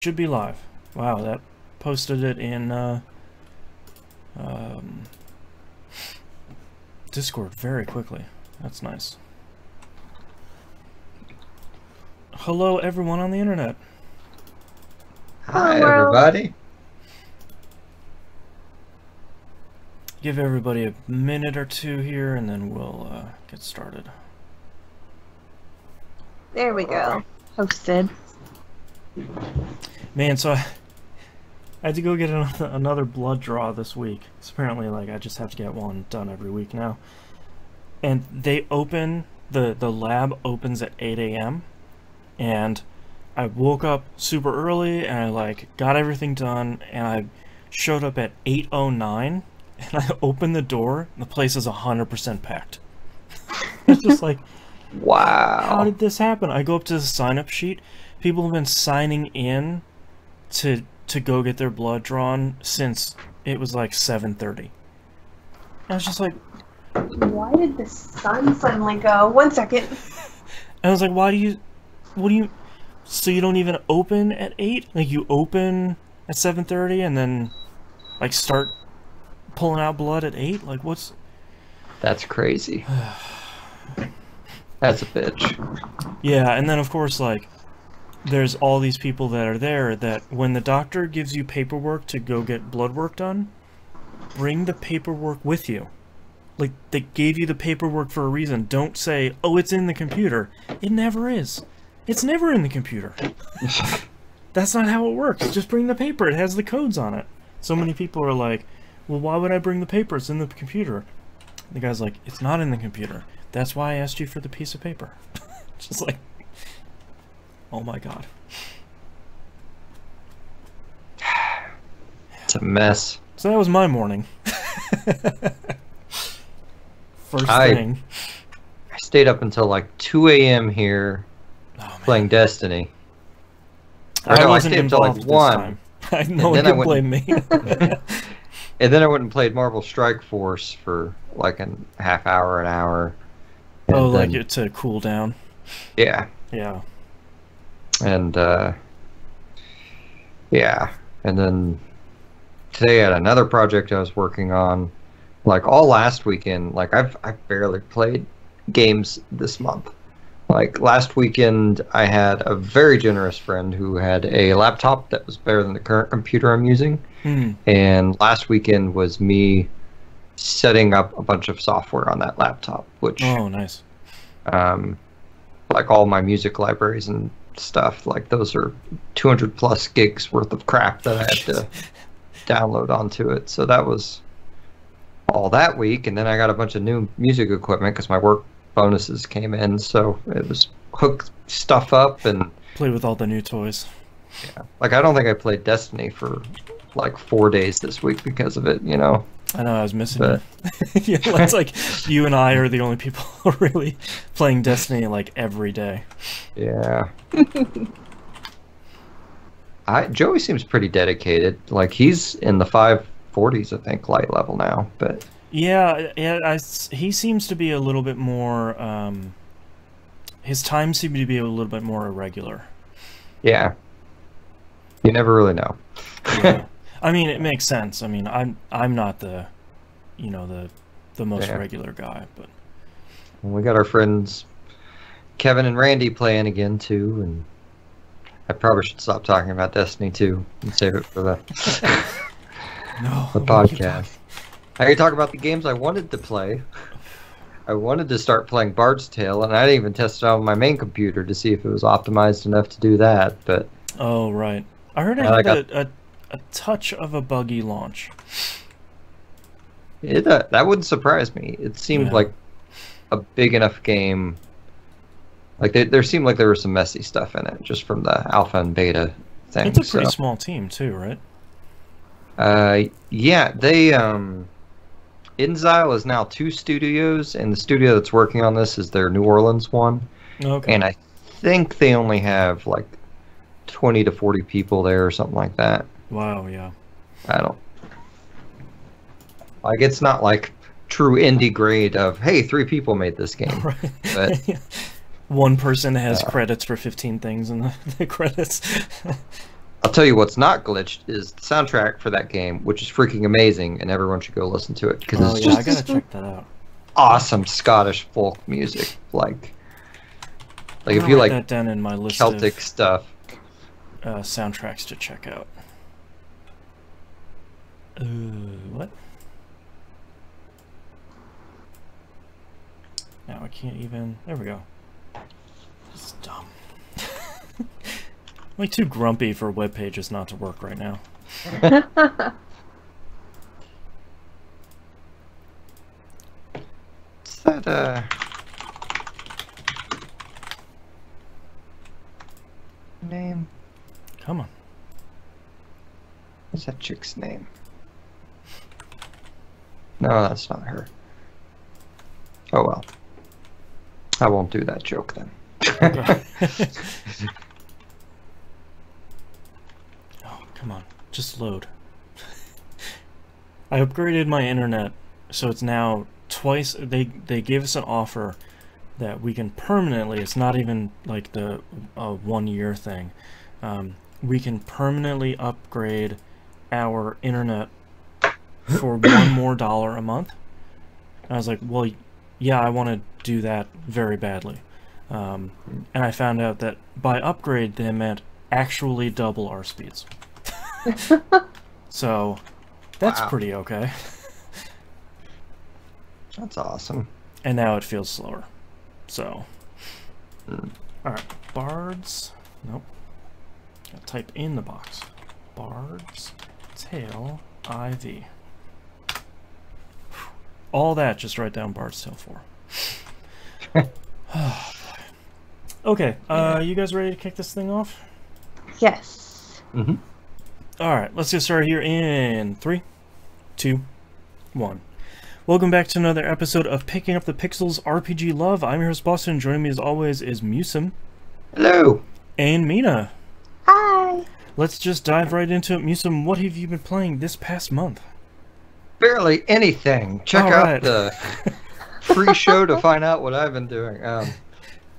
Should be live. Wow, that posted it in Discord very quickly. That's nice. Hello everyone on the internet. Hi everybody. Give everybody a minute or two here and then we'll get started. There we go. Hosted. Man, so I had to go get another blood draw this week. It's apparently like I just have to get one done every week now. And they open, the lab opens at 8 a.m. And I woke up super early and I like got everything done and I showed up at 8:09 and I opened the door and the place is 100% packed. It's just like, wow. How did this happen? I go up to the sign-up sheet. People have been signing in to go get their blood drawn since it was like 7:30. I was just like, why did the sun suddenly go? 1 second. I was like, what do you, so you don't even open at 8? Like you open at 7:30 and then like start pulling out blood at 8? Like what's... That's crazy. That's a bitch. Yeah, and then of course like there's all these people that are there that when the doctor gives you paperwork to go get blood work done, bring the paperwork with you. Like, they gave you the paperwork for a reason. Don't say, oh, it's in the computer. It never is. It's never in the computer. That's not how it works. Just bring the paper. It has the codes on it. So many people are like, well, why would I bring the paper? It's in the computer. The guy's like, it's not in the computer. That's why I asked you for the piece of paper. Just like, oh my god. It's a mess. So that was my morning. First thing. I stayed up until like 2 a.m. here playing Destiny. I wasn't stayed until involved like 1. This time. No one can blame me. And then I went and played Marvel Strike Force for like a half hour, an hour. Oh, like it to cool down? Yeah. Yeah. And yeah. And then today I had another project I was working on. Like all last weekend, like I've barely played games this month. Like last weekend I had a very generous friend who had a laptop that was better than the current computer I'm using. And last weekend was me setting up a bunch of software on that laptop, which nice. Like all my music libraries and stuff, like those are 200 plus gigs worth of crap that I had to download onto it. So that was all that week, and then I got a bunch of new music equipment because my work bonuses came in, so it was hook stuff up and play with all the new toys. Yeah, like I don't think I played Destiny for like 4 days this week because of it, you know. I know, I was missing it. Yeah, it's like you and I are the only people who are really playing Destiny like every day. Yeah. Joey seems pretty dedicated. Like he's in the 540s, I think, light level now. But yeah, he seems to be a little bit more. His times seem to be a little bit more irregular. Yeah. You never really know. Yeah. I mean, it makes sense. I mean, I'm not the, you know, the most regular guy, but we got our friends Kevin and Randy playing again too, and I probably should stop talking about Destiny 2 and save it for the the podcast. I can talk about the games I wanted to play. I wanted to start playing Bard's Tale, and I didn't even test it out on my main computer to see if it was optimized enough to do that. But oh right, I heard it had a touch of a buggy launch. That wouldn't surprise me. It seemed like a big enough game. Like there seemed like there was some messy stuff in it, just from the alpha and beta thing. It's a pretty small team too, right? Yeah, they InXile is now 2 studios, and the studio that's working on this is their New Orleans one. Okay. And I think they only have like 20 to 40 people there or something like that. Wow, yeah. I don't... Like, it's not like true indie grade of, hey, 3 people made this game. Right. But one person has credits for 15 things in the credits. I'll tell you what's not glitched is the soundtrack for that game, which is freaking amazing, and everyone should go listen to it because it's I just gotta check that out. awesome Scottish folk music. Like if you like that down in my list Celtic of, stuff. Soundtracks to check out. What? Now I can't even. There we go. It's dumb. I'm like too grumpy for web pages not to work right now. What's that? Name? Come on. What's that chick's name? No, that's not her. Oh well. I won't do that joke then. Oh, come on. Just load. I upgraded my internet, so it's now twice. They gave us an offer that we can permanently, it's not even like the 1 year thing. We can permanently upgrade our internet for $1 more a month. And I was like, well, yeah, I want to do that very badly. And I found out that by upgrade, they meant actually double our speeds. So that's pretty okay. That's awesome. And now it feels slower. So, alright, Bard's, nope. Gotta type in the box. Bard's Tale IV. All that, just write down Bard's Tale 4. Oh, boy. Okay, you guys ready to kick this thing off? Yes. Mm-hmm. Alright, let's get started here in 3, 2, 1. Welcome back to another episode of Picking Up the Pixels RPG Love. I'm your host, Boston, and joining me as always is Musum. Hello. And Mina. Hi. Let's just dive right into it. Musum, what have you been playing this past month? Barely anything. Check out the pre-show to find out what I've been doing.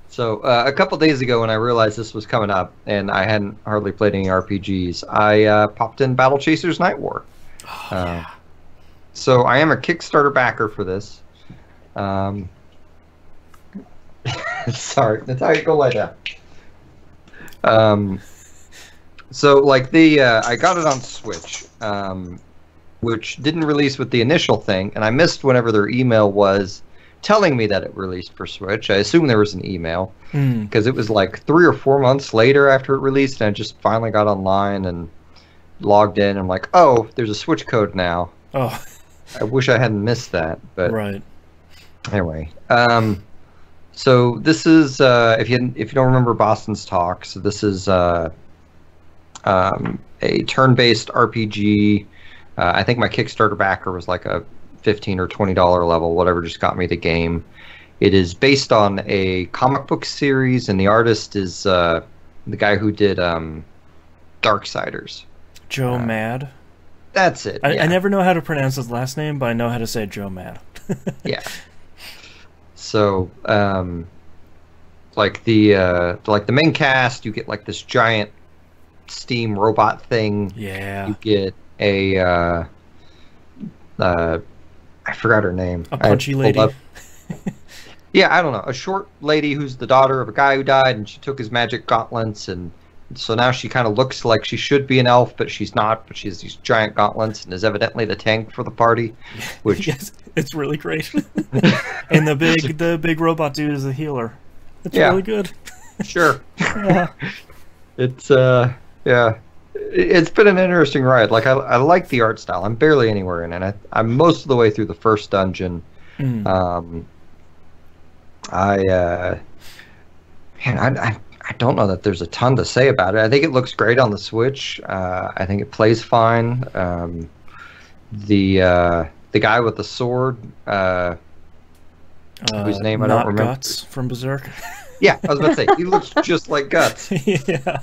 So a couple days ago when I realized this was coming up and I hadn't hardly played any RPGs, I popped in Battle Chasers NightWar. Oh, yeah. So I am a Kickstarter backer for this. Sorry, Natalia, go lie down. So like I got it on Switch, which didn't release with the initial thing, and I missed whenever their email was telling me that it released for Switch. I assume there was an email because it was like 3 or 4 months later after it released, and I just finally got online and logged in. And I'm like, oh, there's a Switch code now. Oh. I wish I hadn't missed that, but right. Anyway, so this is if you don't remember Boston's talk, so this is a turn-based RPG. I think my Kickstarter backer was like a $15 or $20 level, whatever just got me the game. It is based on a comic book series, and the artist is the guy who did Darksiders. Joe Mad. That's it. I never know how to pronounce his last name, but I know how to say Joe Mad. Yeah. So, like the main cast, you get like this giant steam robot thing. Yeah. You get a I forgot her name. A punchy lady. Yeah, I don't know. A short lady who's the daughter of a guy who died, and she took his magic gauntlets, and so now she kind of looks like she should be an elf, but she's not. But she has these giant gauntlets and is evidently the tank for the party. Which yes, it's really great. And the big robot dude is a healer. It's really good. Sure. Yeah. It's yeah. It's been an interesting ride. Like I like the art style. I'm barely anywhere in it. I'm most of the way through the first dungeon. I don't know that there's a ton to say about it. I think it looks great on the Switch. I think it plays fine. The guy with the sword, whose name I don't remember. Guts from Berserk. Yeah, I was about to say he looks just like Guts. Yeah.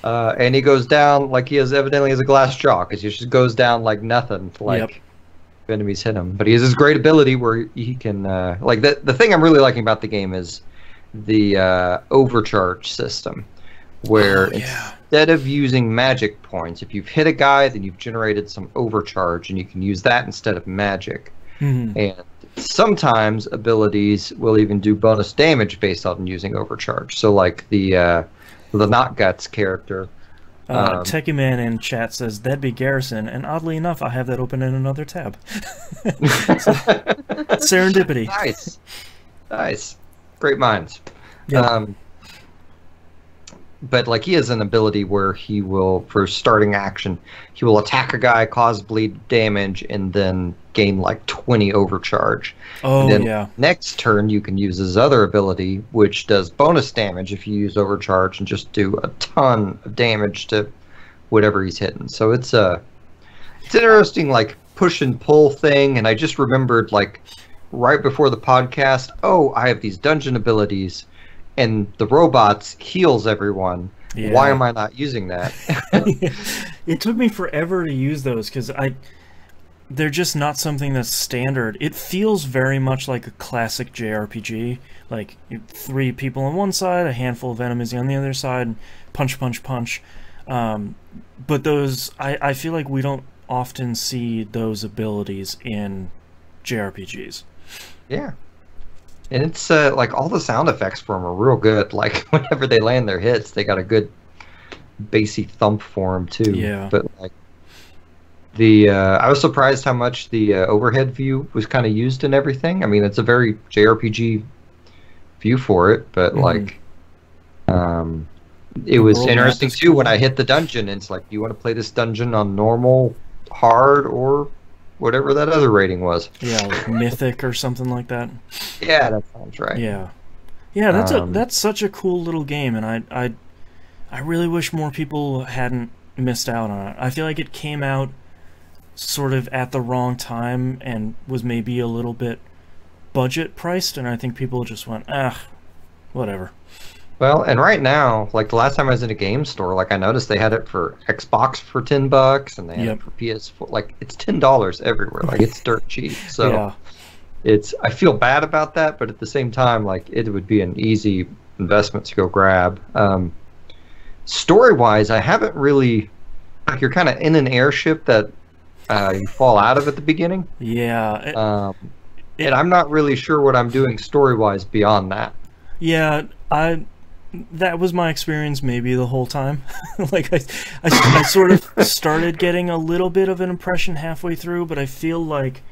And he goes down like he evidently has a glass jaw because he just goes down like nothing. If enemies hit him, but he has this great ability where he can like the thing I'm really liking about the game is the overcharge system, where yeah. instead of using magic points, if you've hit a guy, then you've generated some overcharge, and you can use that instead of magic. Mhm. And sometimes abilities will even do bonus damage based on using overcharge. So like the Not Guts character. Techie Man in chat says, that'd be Garrison, and oddly enough, I have that open in another tab. Serendipity. Nice. Great minds. Yeah. But like he has an ability where he will, for starting action, he will attack a guy, cause bleed damage, and then gain like 20 overcharge. Oh, and then yeah. next turn you can use his other ability, which does bonus damage if you use overcharge, and just do a ton of damage to whatever he's hitting. So it's an interesting like push and pull thing. And I just remembered like right before the podcast, oh, I have these dungeon abilities, and the robots heals everyone. Yeah. Why am I not using that? It took me forever to use those because they're just not something that's standard. It feels very much like a classic JRPG, like 3 people on one side, a handful of enemies on the other side, punch, punch, punch. But those, I feel like we don't often see those abilities in JRPGs. Yeah. And it's like all the sound effects for them are real good. Like whenever they land their hits, they got a good bassy thump for them too. Yeah. But like I was surprised how much the overhead view was kind of used in everything. I mean, it's a very JRPG view for it, but like it was interesting too when I hit the dungeon. And it's like, do you want to play this dungeon on normal, hard, or whatever that other rating was? Yeah, like mythic or something like that. Yeah, that sounds right. Yeah, that's such a cool little game, and I really wish more people hadn't missed out on it. I feel like it came out sort of at the wrong time and was maybe a little bit budget priced, and I think people just went, whatever. Well, and right now, like the last time I was in a game store, like I noticed they had it for Xbox for $10, and they had it for PS4. Like it's $10 everywhere. Like it's dirt cheap. So I feel bad about that, but at the same time, like it would be an easy investment to go grab. Story-wise, I haven't really. Like you're kind of in an airship that you fall out of at the beginning. Yeah. And I'm not really sure what I'm doing story-wise beyond that. Yeah, that was my experience maybe the whole time. Like I sort of started getting a little bit of an impression halfway through, but I feel like,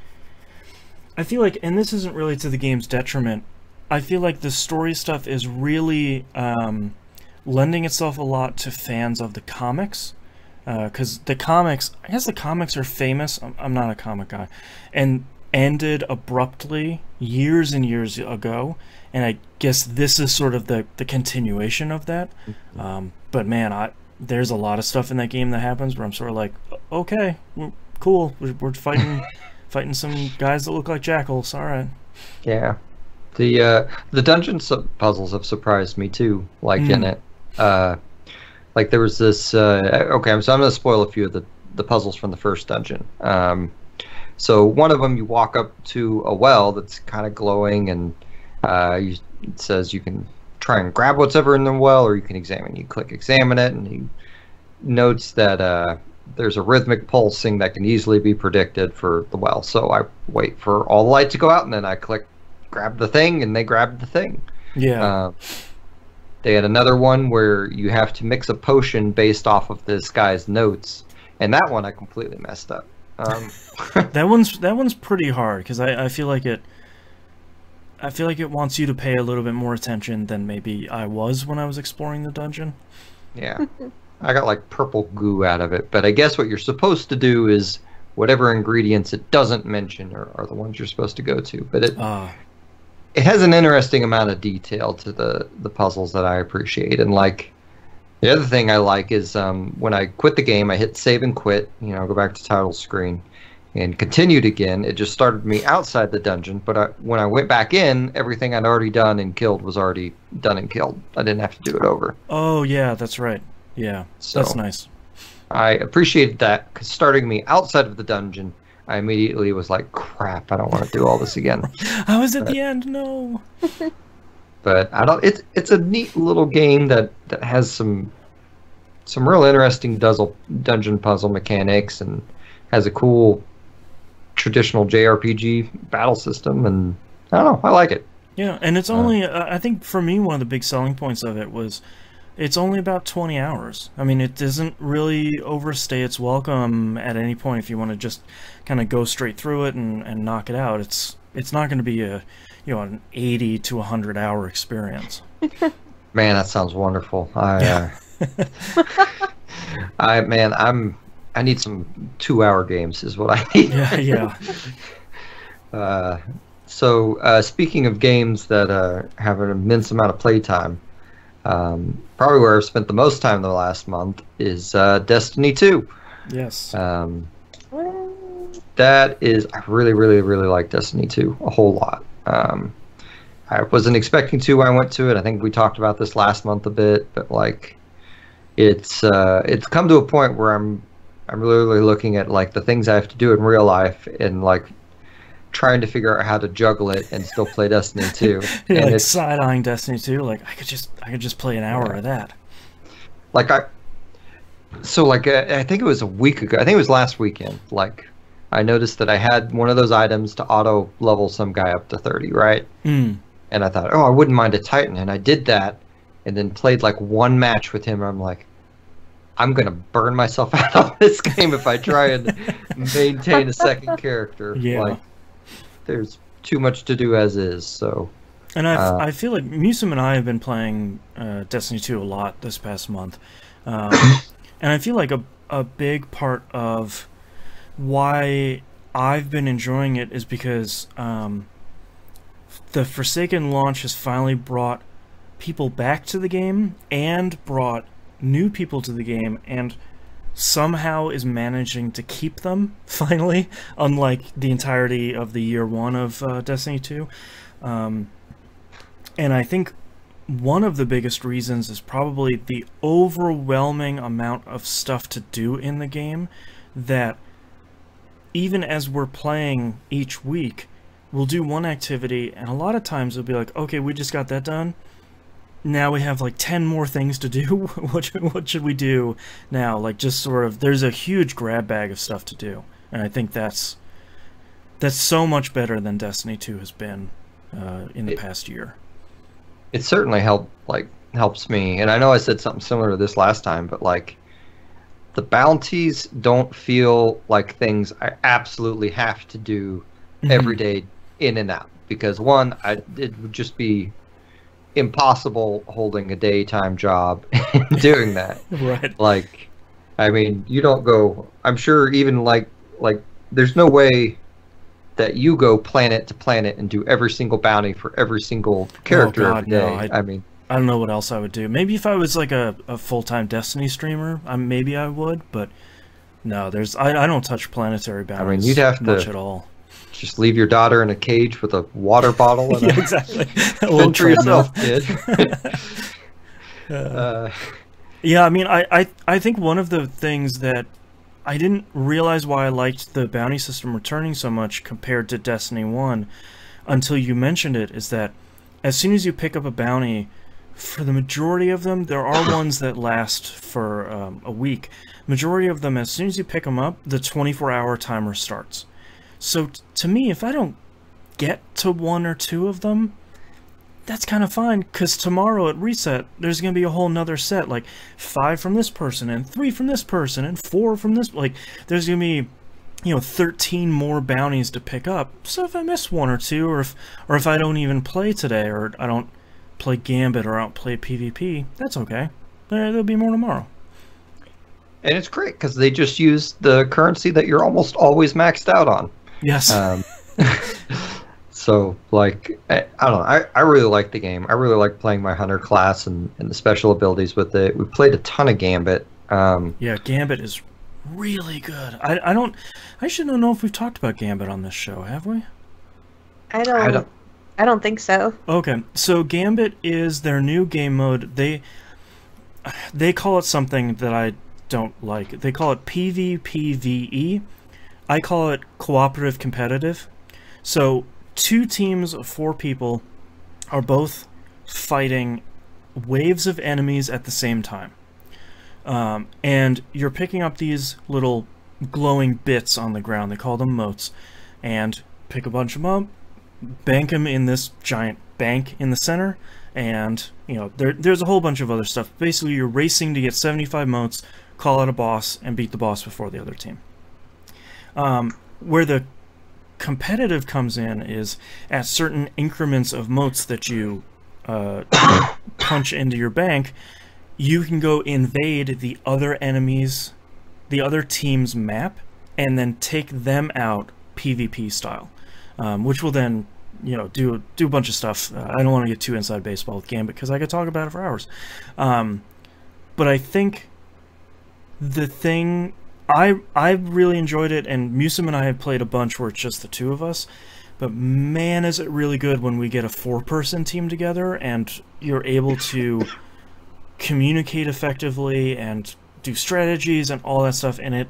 and this isn't really to the game's detriment, I feel like the story stuff is really lending itself a lot to fans of the comics. Because I guess the comics are famous, I'm not a comic guy, and ended abruptly years and years ago, and I guess this is sort of the continuation of that. But man, there's a lot of stuff in that game that happens where I'm sort of like, okay, cool, we're fighting some guys that look like jackals, alright. Yeah. The dungeon puzzles have surprised me too, like in it. Like there was this. Okay, so I'm going to spoil a few of the puzzles from the first dungeon. So one of them, you walk up to a well that's kind of glowing, and it says you can try and grab whatever in the well, or you can examine. You click examine it, and he notes that there's a rhythmic pulsing that can easily be predicted for the well. So I wait for all the light to go out, and then I click grab the thing, and they grab the thing. Yeah. They had another one where you have to mix a potion based off of this guy's notes, and that one I completely messed up. That one's pretty hard because I feel like it wants you to pay a little bit more attention than maybe I was when I was exploring the dungeon. Yeah, I got like purple goo out of it, but I guess what you're supposed to do is whatever ingredients it doesn't mention are the ones you're supposed to go to. But it has an interesting amount of detail to the puzzles that I appreciate. And like the other thing I like is when I quit the game, I hit save and quit, go back to title screen and continued again. It just started me outside the dungeon, but when I went back in, everything I'd already done and killed was already done and killed. I didn't have to do it over. Oh yeah, that's right. Yeah, so that's nice. I appreciated that, because starting me outside of the dungeon, I immediately was like, crap, I don't want to do all this again. I was at the end, no. But I don't. It's a neat little game that has some some real interesting dungeon puzzle mechanics, and has a cool traditional JRPG battle system, and I don't know, I like it. Yeah, and it's only, I think for me, one of the big selling points of it was it's only about 20 hours. I mean, it doesn't really overstay its welcome at any point if you want to just kind of go straight through it and knock it out. It's not going to be a, you know, an 80 to 100 hour experience. Man, that sounds wonderful. I need some 2-hour games is what I need. Yeah. So speaking of games that have an immense amount of playtime, probably where I've spent the most time the last month is Destiny 2. Yes. That is, I really, really, really like Destiny 2 a whole lot. I wasn't expecting to when I went to it. I think we talked about this last month a bit, but like, it's come to a point where I'm literally looking at like the things I have to do in real life and like trying to figure out how to juggle it and still play Destiny 2. Yeah, and like it's side-eyeing Destiny 2, like I could just play an hour of that. like I think it was a week ago. I think it was last weekend. Like I noticed that I had one of those items to auto level some guy up to 30, right? Mm. And I thought, oh, I wouldn't mind a Titan, and I did that, and then played like one match with him. And I'm like, I'm gonna burn myself out on this game if I try and maintain a second character. Yeah. Like, there's too much to do as is. So. And I feel like Musum and I have been playing Destiny 2 a lot this past month, and I feel like a big part of why I've been enjoying it is because the Forsaken launch has finally brought people back to the game and brought new people to the game, and somehow is managing to keep them finally, unlike the entirety of the year one of Destiny 2. And I think one of the biggest reasons is probably the overwhelming amount of stuff to do in the game, that even as we're playing each week, we'll do one activity, and a lot of times it'll be like, okay, we just got that done. Now we have like 10 more things to do. What should we do now? Like, just sort of, there's a huge grab bag of stuff to do, and I think that's so much better than Destiny 2 has been in the past year. It certainly helps me, and I know I said something similar to this last time, but like, the bounties don't feel like things I absolutely have to do every day in and out, because one, it would just be impossible holding a daytime job and doing that. Right. Like, I mean, you don't go, I'm sure even like there's no way that you go planet to planet and do every single bounty for every single character every day. No, I mean, I don't know what else I would do. Maybe if I was like a full-time Destiny streamer, maybe I would, but no, I don't touch planetary bounties. I mean, you'd have to much at all. Just leave your daughter in a cage with a water bottle and yeah, exactly. fend for yourself, kid. Yeah, I mean, I think one of the things that I didn't realize why I liked the bounty system returning so much compared to Destiny 1 until you mentioned it, is that as soon as you pick up a bounty, for the majority of them, there are ones that last for a week. Majority of them, as soon as you pick them up, the 24-hour timer starts. So to me, if I don't get to one or two of them, that's kind of fine, because tomorrow at reset, there's going to be a whole nother set, like 5 from this person, and 3 from this person, and 4 from this, like, there's going to be, 13 more bounties to pick up. So if I miss one or two, or if I don't even play today, or I don't play Gambit, or I don't play PvP, that's okay. There'll be more tomorrow. And it's great, because they just use the currency that you're almost always maxed out on. Yes. So, like, I don't know, I really like the game. I really like playing my Hunter class and the special abilities with it. We played a ton of Gambit. Yeah, Gambit is really good. I should not know if we've talked about Gambit on this show, have we? I don't think so. Okay, so Gambit is their new game mode. They call it something that I don't like. They call it PvPvE. I call it cooperative competitive. So 2 teams of 4 people are both fighting waves of enemies at the same time. And you're picking up these little glowing bits on the ground. They call them motes. And pick a bunch of them up, bank them in this giant bank in the center, and there's a whole bunch of other stuff. Basically, you're racing to get 75 motes, call out a boss, and beat the boss before the other team. Where the competitive comes in is at certain increments of motes that you punch into your bank, you can go invade the other enemies, the other team's map, and then take them out PvP style, which will then do a bunch of stuff. I don't want to get too inside baseball with Gambit because I could talk about it for hours. But I think the thing I really enjoyed it, and Musim and I have played a bunch where it's just the two of us. But man, is it really good when we get a 4-person team together and you're able to communicate effectively and do strategies and all that stuff. And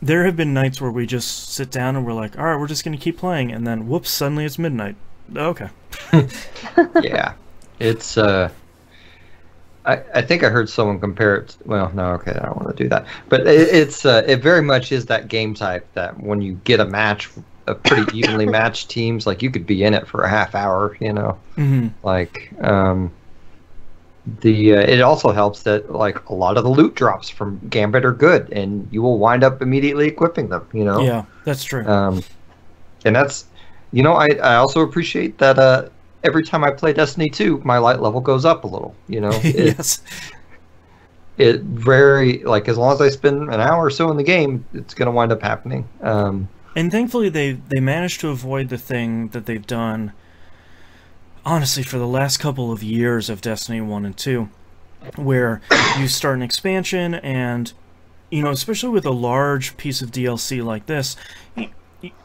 there have been nights where we just sit down and we're like, all right, we're just going to keep playing. And then, whoops, suddenly it's midnight. Okay. Yeah. It's, I think I heard someone compare it. Well, no, okay, I don't want to do that. But it very much is that game type that when you get a match of pretty evenly matched teams, like you could be in it for a half hour, Mm-hmm. Like, it also helps that like a lot of the loot drops from Gambit are good, and you will wind up immediately equipping them. Yeah, that's true. And that's, I also appreciate that. Every time I play Destiny 2, my light level goes up a little. Yes. It very like as long as I spend an hour or so in the game, it's going to wind up happening. And thankfully, they managed to avoid the thing that they've done, honestly, for the last couple of years of Destiny 1 and 2, where you start an expansion and, especially with a large piece of DLC like this,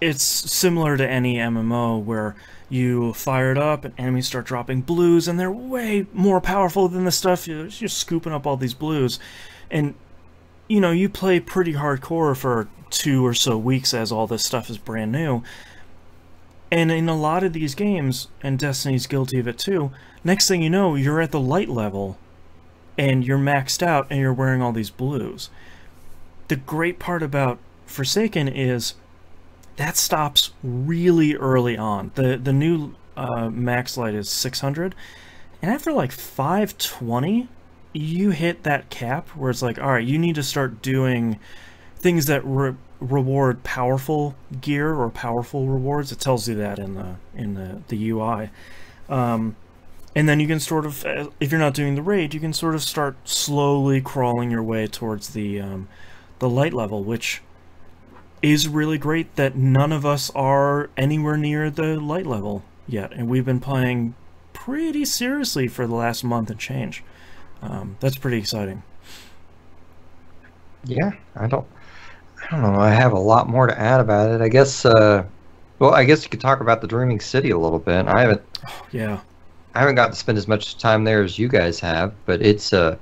it's similar to any MMO where you fire it up and enemies start dropping blues and they're way more powerful than the stuff. You're scooping up all these blues. And, you play pretty hardcore for 2 or so weeks as all this stuff is brand new. And in a lot of these games, and Destiny's guilty of it too, next thing you know, you're at the light level, and you're maxed out, and you're wearing all these blues. The great part about Forsaken is that stops really early on. The new max light is 600, and after like 520, you hit that cap where it's like, all right, you need to start doing things that reward powerful gear or powerful rewards. It tells you that in the UI. And then you can sort of, if you're not doing the raid, you can sort of start slowly crawling your way towards the light level, which is really great that none of us are anywhere near the light level yet, and we've been playing pretty seriously for the last month and change. That's pretty exciting. Yeah, I don't know. I have a lot more to add about it. I guess. Well, I guess you could talk about the Dreaming City a little bit. I haven't. Yeah. I haven't got to spend as much time there as you guys have, but it's a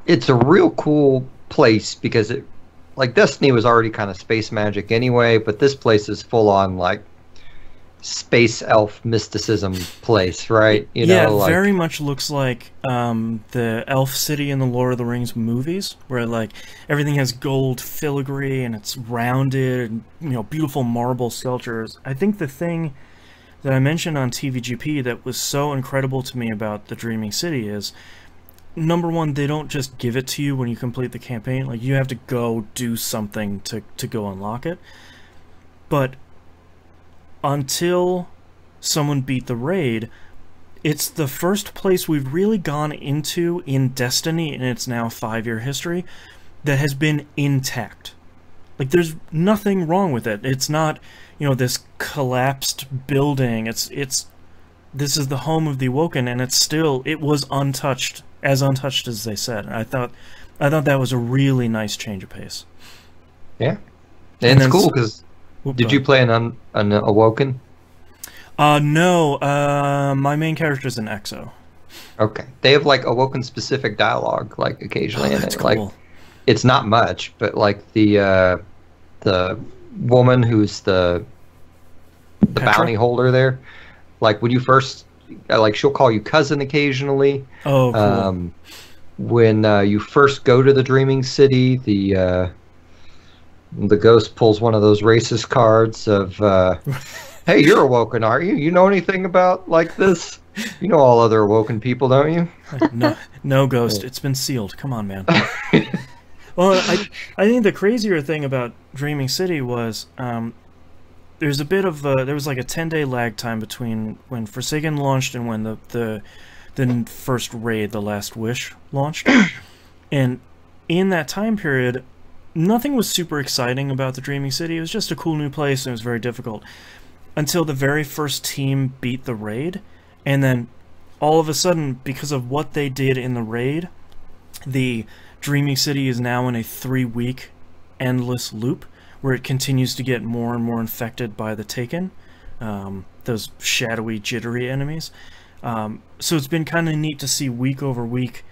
real cool place because like Destiny was already kind of space magic anyway, but this place is full on like space elf mysticism place, right? Very much looks like the elf city in the Lord of the Rings movies, where like everything has gold filigree and it's rounded, and, beautiful marble sculptures. I think the thing that I mentioned on TVGP that was so incredible to me about the Dreaming City is, number one, they don't just give it to you when you complete the campaign. Like, you have to go do something to go unlock it. But until someone beat the raid, it's the first place we've really gone into in Destiny in its now 5-year history that has been intact. Like, there's nothing wrong with it. It's not, this collapsed building. This is the home of the Awoken, and it was untouched, as untouched as they said. I thought that was a really nice change of pace. Yeah, and it's cool because did you play an Awoken? No. My main character is an Exo. Okay, they have like Awoken specific dialogue, like occasionally in it. Cool. Like, it's not much, but like the woman who's the Petra? bounty holder there, like when you first, like she'll call you cousin occasionally. Oh, cool. when you first go to the Dreaming City, the ghost pulls one of those racist cards of, "Hey, you're awoken, are you? You know anything about like this? You know all other awoken people, don't you?" No, ghost. It's been sealed. Come on, man. Well, I think the crazier thing about Dreaming City was there's a bit of there was like a 10-day lag time between when Forsaken launched and when the first raid, The Last Wish, launched. And in that time period, nothing was super exciting about the Dreaming City. It was just a cool new place, and it was very difficult. Until the very first team beat the raid, and then all of a sudden, because of what they did in the raid, the Dreaming City is now in a 3-week endless loop, where it continues to get more and more infected by the Taken, those shadowy, jittery enemies. So it's been kind of neat to see week over week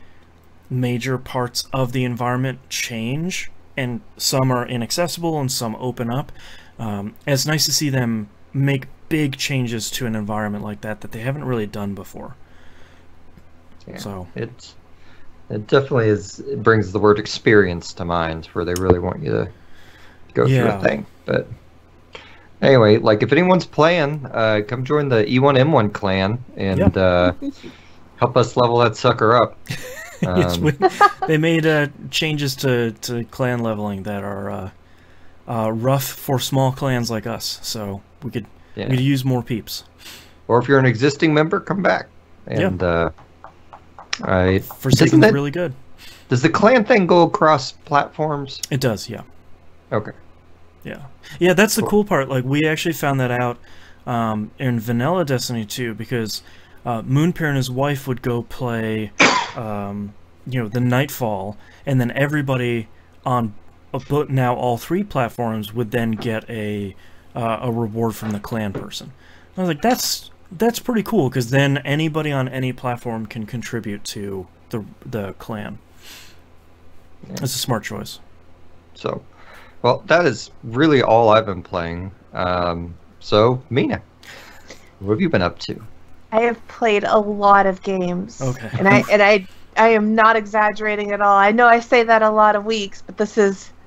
major parts of the environment change, and some are inaccessible and some open up. And it's nice to see them make big changes to an environment like that they haven't really done before. Yeah, so it definitely is. It brings the word experience to mind, where they really want you to go through a thing. But anyway, like if anyone's playing, come join the E1M1 clan and help us level that sucker up. Yes, they made changes to clan leveling that are rough for small clans like us, so we could use more peeps. Or if you're an existing member, come back. And Forsaken's really good. Does the clan thing go across platforms? It does, yeah. Okay. Yeah, that's the cool part. Like, we actually found that out in vanilla Destiny 2, because Moonpear and his wife would go play the Nightfall, and then everybody on now all 3 platforms would then get a reward from the clan person. I was like, that's pretty cool, because then anybody on any platform can contribute to the clan. It's a smart choice. So, well, that is really all I've been playing. So, Mina, what have you been up to? I have played a lot of games. Okay. And I am not exaggerating at all. I know I say that a lot of weeks, but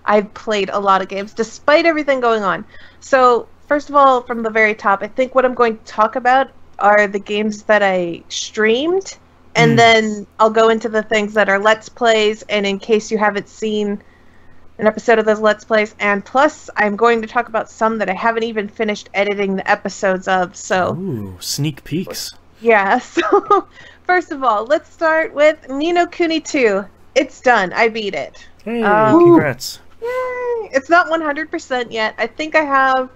I've played a lot of games despite everything going on. So, first of all, from the very top, I think what I'm going to talk about are the games that I streamed, and then I'll go into the things that are Let's Plays, and in case you haven't seen an episode of those Let's Plays, and plus I'm going to talk about some that I haven't even finished editing the episodes of, so... Ooh, sneak peeks. Yeah, so first of all, let's start with Ni no Kuni 2. It's done. I beat it. Hey, congrats. Yay! It's not 100% yet. I think I have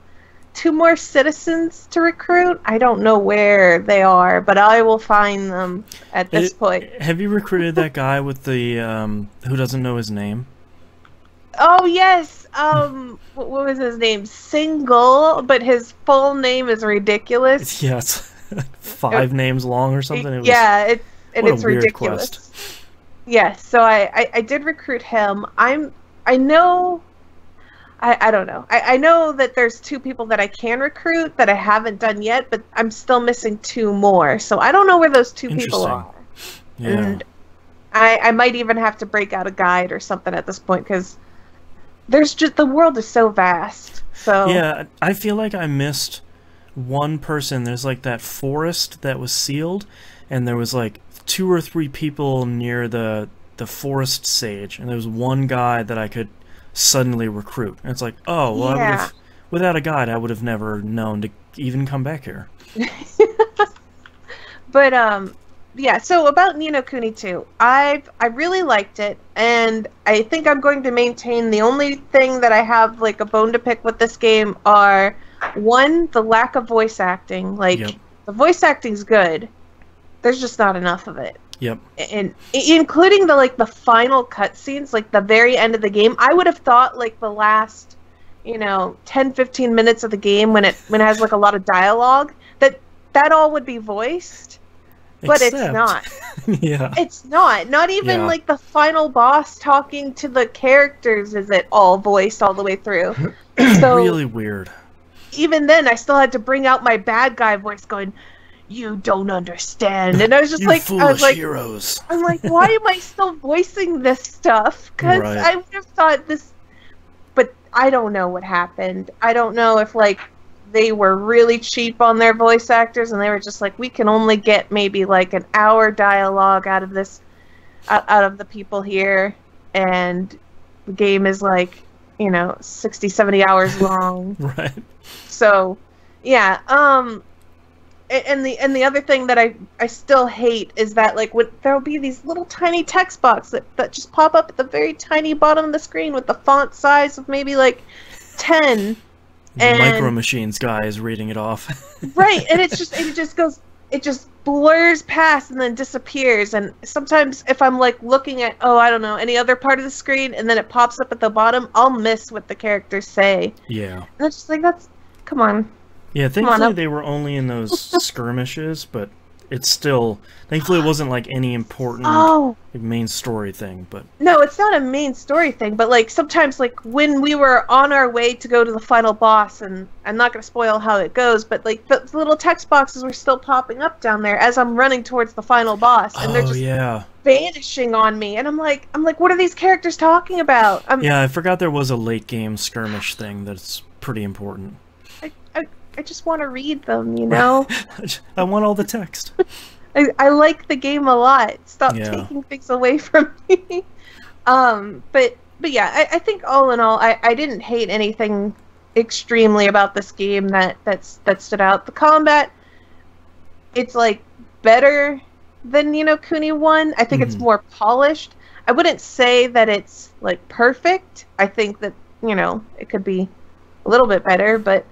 2 more citizens to recruit. I don't know where they are, but I will find them at this point. Have you recruited that guy with the, who doesn't know his name? Oh, yes. What was his name? Single, but his full name is ridiculous. Yeah, it's 5 names long or something. It's ridiculous. Quest. Yes, so I did recruit him. I don't know. I know that there's 2 people that I can recruit that I haven't done yet, but I'm still missing 2 more. So I don't know where those 2 people are. Yeah. And I might even have to break out a guide or something at this point, because the world is so vast. So yeah, I feel like I missed one person. There's like that forest that was sealed, and there was like 2 or 3 people near the forest sage, and there was one guy that I could suddenly recruit. And it's like, oh, well, yeah. Without a guide, I would have never known to even come back here. But yeah, so about Ni no Kuni 2, I really liked it, and I think I'm going to maintain the only thing that I have like a bone to pick with this game are, 1, the lack of voice acting. Like, the voice acting's good, there's just not enough of it. Yep. And including the final cutscenes, like the very end of the game, I would have thought like the last 10-15 minutes of the game when it has like a lot of dialogue, that all would be voiced. But it's not. Yeah. It's not. Not even like the final boss talking to the characters is it all voiced all the way through. So really weird. Even then, I still had to bring out my bad guy voice going, "You don't understand," and I was just You like, foolish heroes. I'm like, why am I still voicing this stuff? Because Right. I would have thought this, but I don't know what happened. I don't know if like they were really cheap on their voice actors, and they were just like, we can only get maybe like an hour dialogue out of this, out of the people here, and the game is like, 60, 70 hours long. Right. So, yeah. And the other thing that I still hate is that like there'll be these little tiny text boxes that just pop up at the very tiny bottom of the screen with the font size of maybe like 10. The Micro Machines guy is reading it off. Right, and it just blurs past and then disappears. And sometimes if I'm like looking at I don't know, any other part of the screen, and then it pops up at the bottom, I'll miss what the characters say. Yeah. And it's just like, come on. Yeah, thankfully they were only in those skirmishes, but it's still... Thankfully it wasn't like any important main story thing, but... No, it's not a main story thing, but like sometimes like when we were on our way to go to the final boss, and I'm not going to spoil how it goes, but like the little text boxes were still popping up down there as I'm running towards the final boss, and they're just vanishing on me, and I'm like, what are these characters talking about? Yeah, I forgot there was a late game skirmish thing that's pretty important. I just want to read them, I want all the text. I like the game a lot. Stop taking things away from me. But yeah, I think all in all, I didn't hate anything extremely about this game that stood out. The combat, it's like better than Kuni 1. I think it's more polished. I wouldn't say that it's like perfect. I think that it could be a little bit better, but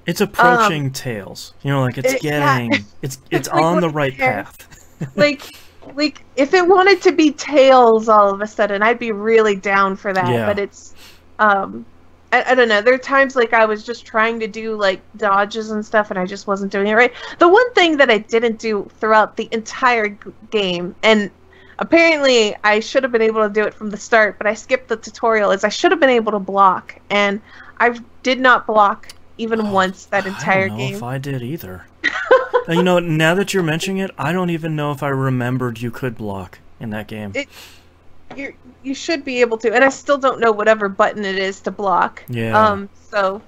it's approaching Tales. Like it's getting it's like, on the right path. like if it wanted to be Tales all of a sudden, I'd be really down for that. Yeah. But it's I don't know. There are times like I was just trying to do like dodges and stuff, and I just wasn't doing it right. The one thing that I didn't do throughout the entire game, and apparently I should have been able to do it from the start, but I skipped the tutorial, is I should have been able to block, and I did not block even once that entire game. I don't know if I did either. Now that you're mentioning it, I don't even know if I remembered you could block in that game. You should be able to, and I still don't know whatever button it is to block. Yeah. So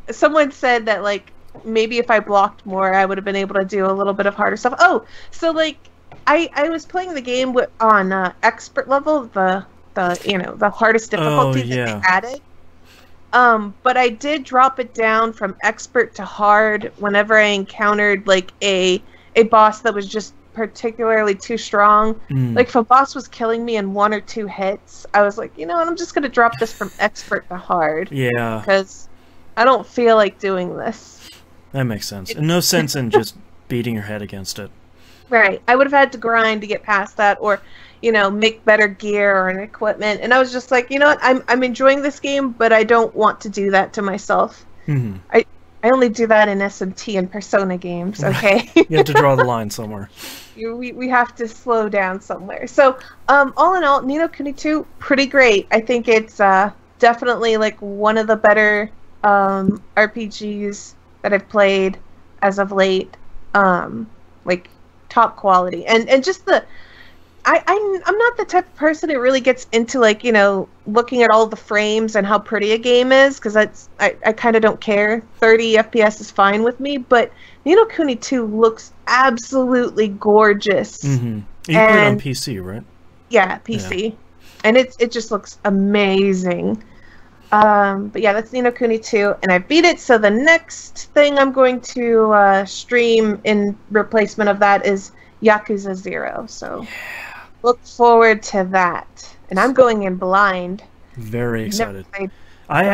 someone said that like maybe if I blocked more, I would have been able to do a little bit of harder stuff. Oh, so like I was playing the game on expert level, the hardest difficulty that they added. But I did drop it down from expert to hard whenever I encountered like a boss that was just particularly too strong. Like if a boss was killing me in 1 or 2 hits, I was like, I'm just gonna drop this from expert to hard. Yeah. Because I don't feel like doing this. That makes sense. And no sense in just beating your head against it. Right. I would have had to grind to get past that, or make better gear or an equipment. And I was just like, I'm enjoying this game, but I don't want to do that to myself. I only do that in SMT and Persona games, okay? You have to draw the line somewhere. We have to slow down somewhere. So, all in all, Ni no Kuni 2, pretty great. I think it's definitely like one of the better RPGs that I've played as of late. Like top quality. And just I'm not the type of person who really gets into like, looking at all the frames and how pretty a game is, because I kind of don't care. 30 FPS is fine with me, but Ni no Kuni 2 looks absolutely gorgeous. You play it on PC, right? Yeah, PC. Yeah. And it just looks amazing. But yeah, that's Ni no Kuni 2, and I beat it, so the next thing I'm going to stream in replacement of that is Yakuza 0, so look forward to that. And I'm going in blind. Very excited. I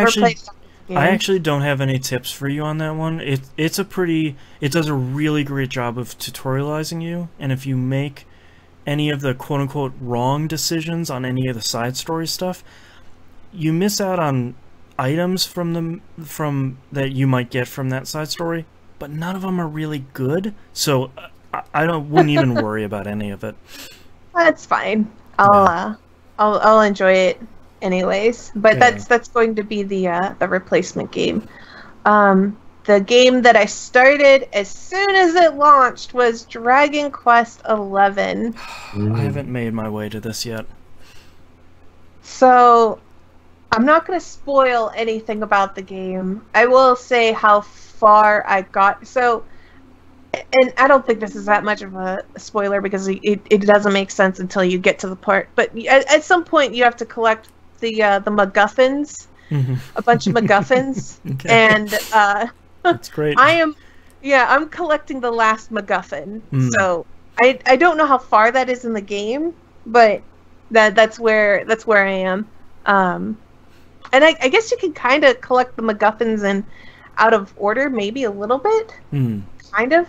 actually don't have any tips for you on that one. It does a really great job of tutorializing you, and if you make any of the quote-unquote wrong decisions on any of the side story stuff, you miss out on items from that you might get from that side story, but none of them are really good, so I wouldn't even worry about any of it. That's fine. I'll enjoy it anyways. But that's going to be the replacement game. The the game that I started as soon as it launched was Dragon Quest XI. I haven't made my way to this yet. So, I'm not going to spoil anything about the game. I will say how far I got. So, and I don't think this is that much of a spoiler because it doesn't make sense until you get to the part. But at some point, you have to collect the MacGuffins, a bunch of MacGuffins, Okay. And That's great. I'm collecting the last MacGuffin. So I don't know how far that is in the game, but that's where I am. And I guess you can kind of collect the MacGuffins in out of order, maybe a little bit, kind of.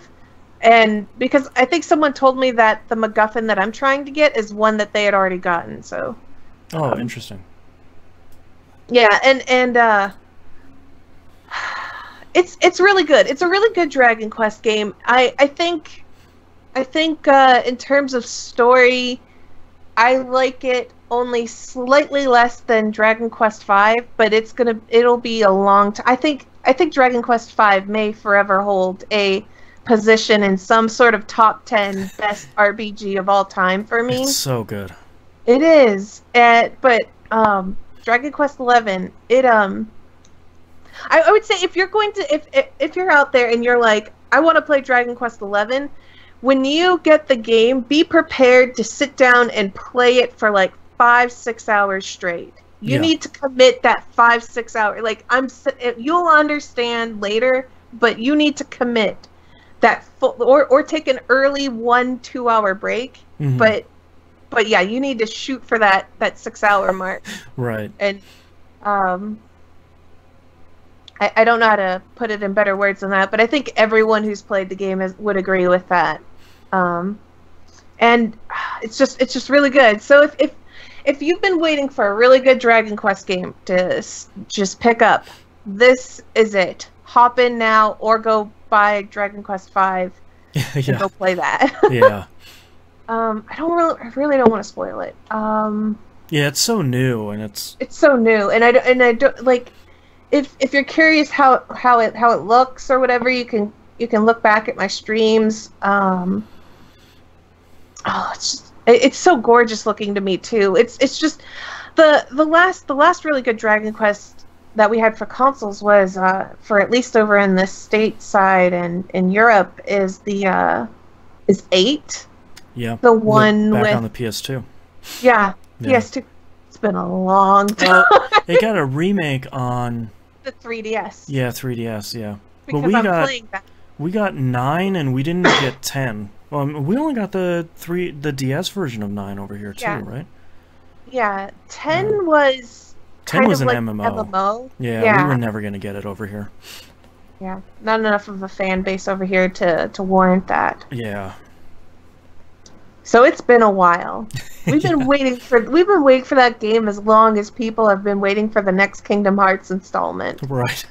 And because I think someone told me that the MacGuffin that I'm trying to get is one that they had already gotten. So. Oh, interesting. Yeah, and it's really good. It's a really good Dragon Quest game. I think in terms of story, I like it only slightly less than Dragon Quest V, but it'll be a long time. I think Dragon Quest V may forever hold a position in some sort of top 10 best RPG of all time for me. It's so good. It is, but Dragon Quest XI, I would say if you're going to if you're out there and you're like, I want to play Dragon Quest XI, when you get the game, be prepared to sit down and play it for like 5-6 hours straight. You need to commit that 5-6 hours. Like you'll understand later, but you need to commit that full or take an early 1-2 hour break. But yeah, you need to shoot for that 6 hour mark. Right. And I don't know how to put it in better words than that, but I think everyone who's played the game would agree with that. And it's just really good. So if you've been waiting for a really good Dragon Quest game to just pick up, this is it. Hop in now or go buy Dragon Quest V and go play that. Yeah. I really don't want to spoil it. Yeah, it's so new and it's so new, and I don't like if you're curious how it looks or whatever, you can look back at my streams. It's so gorgeous looking to me too. It's just the last really good Dragon Quest that we had for consoles was for at least over in the stateside and in Europe is VIII. Yeah. The one back with on the PS2. Yeah, PS2. It's been a long time. They got a remake on the 3DS. Yeah, 3DS, yeah. Because but playing that. We got 9 and we didn't get 10. We only got the DS version of 9 over here too, right? Yeah, 10 was 10 was an like MMO. Yeah, we were never going to get it over here. Yeah, not enough of a fan base over here to warrant that. Yeah. So it's been a while. We've been waiting for that game as long as people have been waiting for the next Kingdom Hearts installment. Right.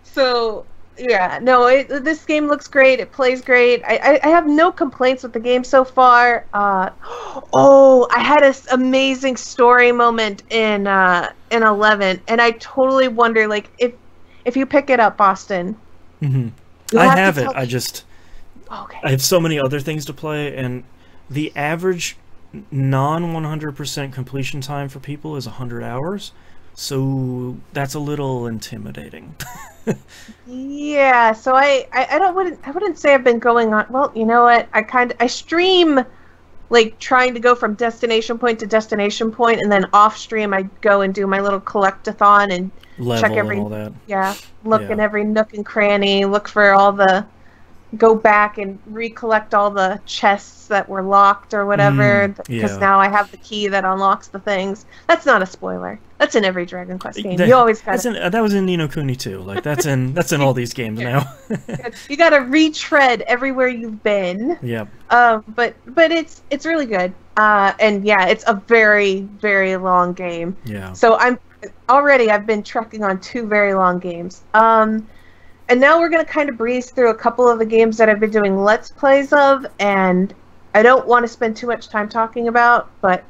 So yeah, no, this game looks great. It plays great. I have no complaints with the game so far. I had an amazing story moment in 11, and I totally wonder, like, if you pick it up, Boston. I have it. Okay. I have so many other things to play, and the average non-100% completion time for people is 100 hours. So that's a little intimidating. Yeah, so I wouldn't say I've been going on. Well, you know what? I stream, like, trying to go from destination point to destination point, and then off stream I go and do my little collect-a-thon and Level check every and all that. Look in every nook and cranny, look for all the, go back and recollect all the chests that were locked or whatever, because now I have the key that unlocks the things. That's not a spoiler. That's in every Dragon Quest game. You always gotta... that was in Ni no Kuni too. Like that's in all these games now. You gotta retread everywhere you've been. Yep. But it's really good. And yeah, it's a very, very long game. Yeah. So I've been trekking on 2 very long games. And now we're going to kind of breeze through a couple of the games that I've been doing Let's Plays of, and I don't want to spend too much time talking about, but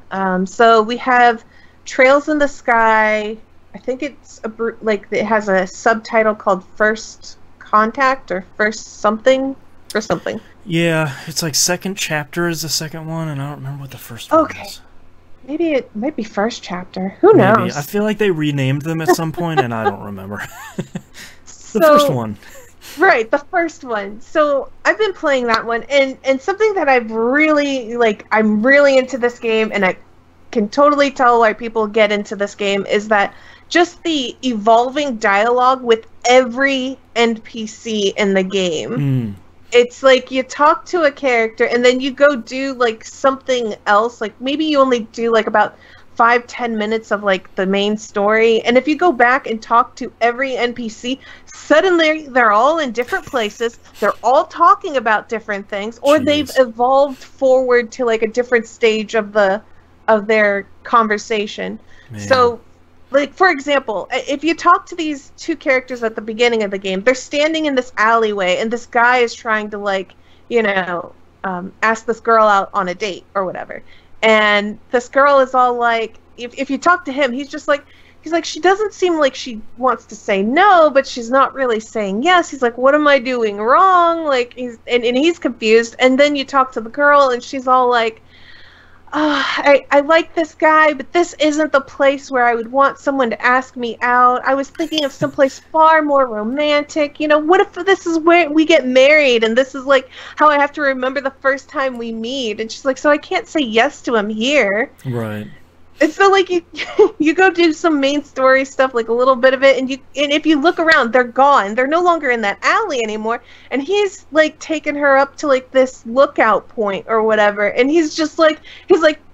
so we have Trails in the Sky. I think it's like it has a subtitle called First Contact or First Something or something. Yeah, it's like second chapter is the second one, and I don't remember what the first one is. Maybe it might be first chapter. Who knows? I feel like they renamed them at some point, and I don't remember. The first one. Right, the first one. So I've been playing that one, and something that I've really, like, I'm really into this game, and I can totally tell why people get into this game, is that just the evolving dialogue with every NPC in the game. It's like you talk to a character and then you go do like something else. Like maybe you only do like about 5-10 minutes of like the main story. And if you go back and talk to every NPC, suddenly they're all in different places. They're all talking about different things, or they've evolved forward to like a different stage of their conversation. Man. So, like, for example, if you talk to these two characters at the beginning of the game, they're standing in this alleyway, and this guy is trying to, like, you know, ask this girl out on a date or whatever. And this girl is all like, if you talk to him, he's like, she doesn't seem like she wants to say no, but she's not really saying yes. He's like, what am I doing wrong? Like, he's confused. And then you talk to the girl, and she's all like, I like this guy, but this isn't the place where I would want someone to ask me out. I was thinking of someplace far more romantic. You know, what if this is where we get married, and this is like how I have to remember the first time we meet? And she's like, so I can't say yes to him here. Right. And so, like, you go do some main story stuff, like a little bit of it, and if you look around, they're gone. They're no longer in that alley anymore. And he's like taking her up to like this lookout point or whatever. And he's like,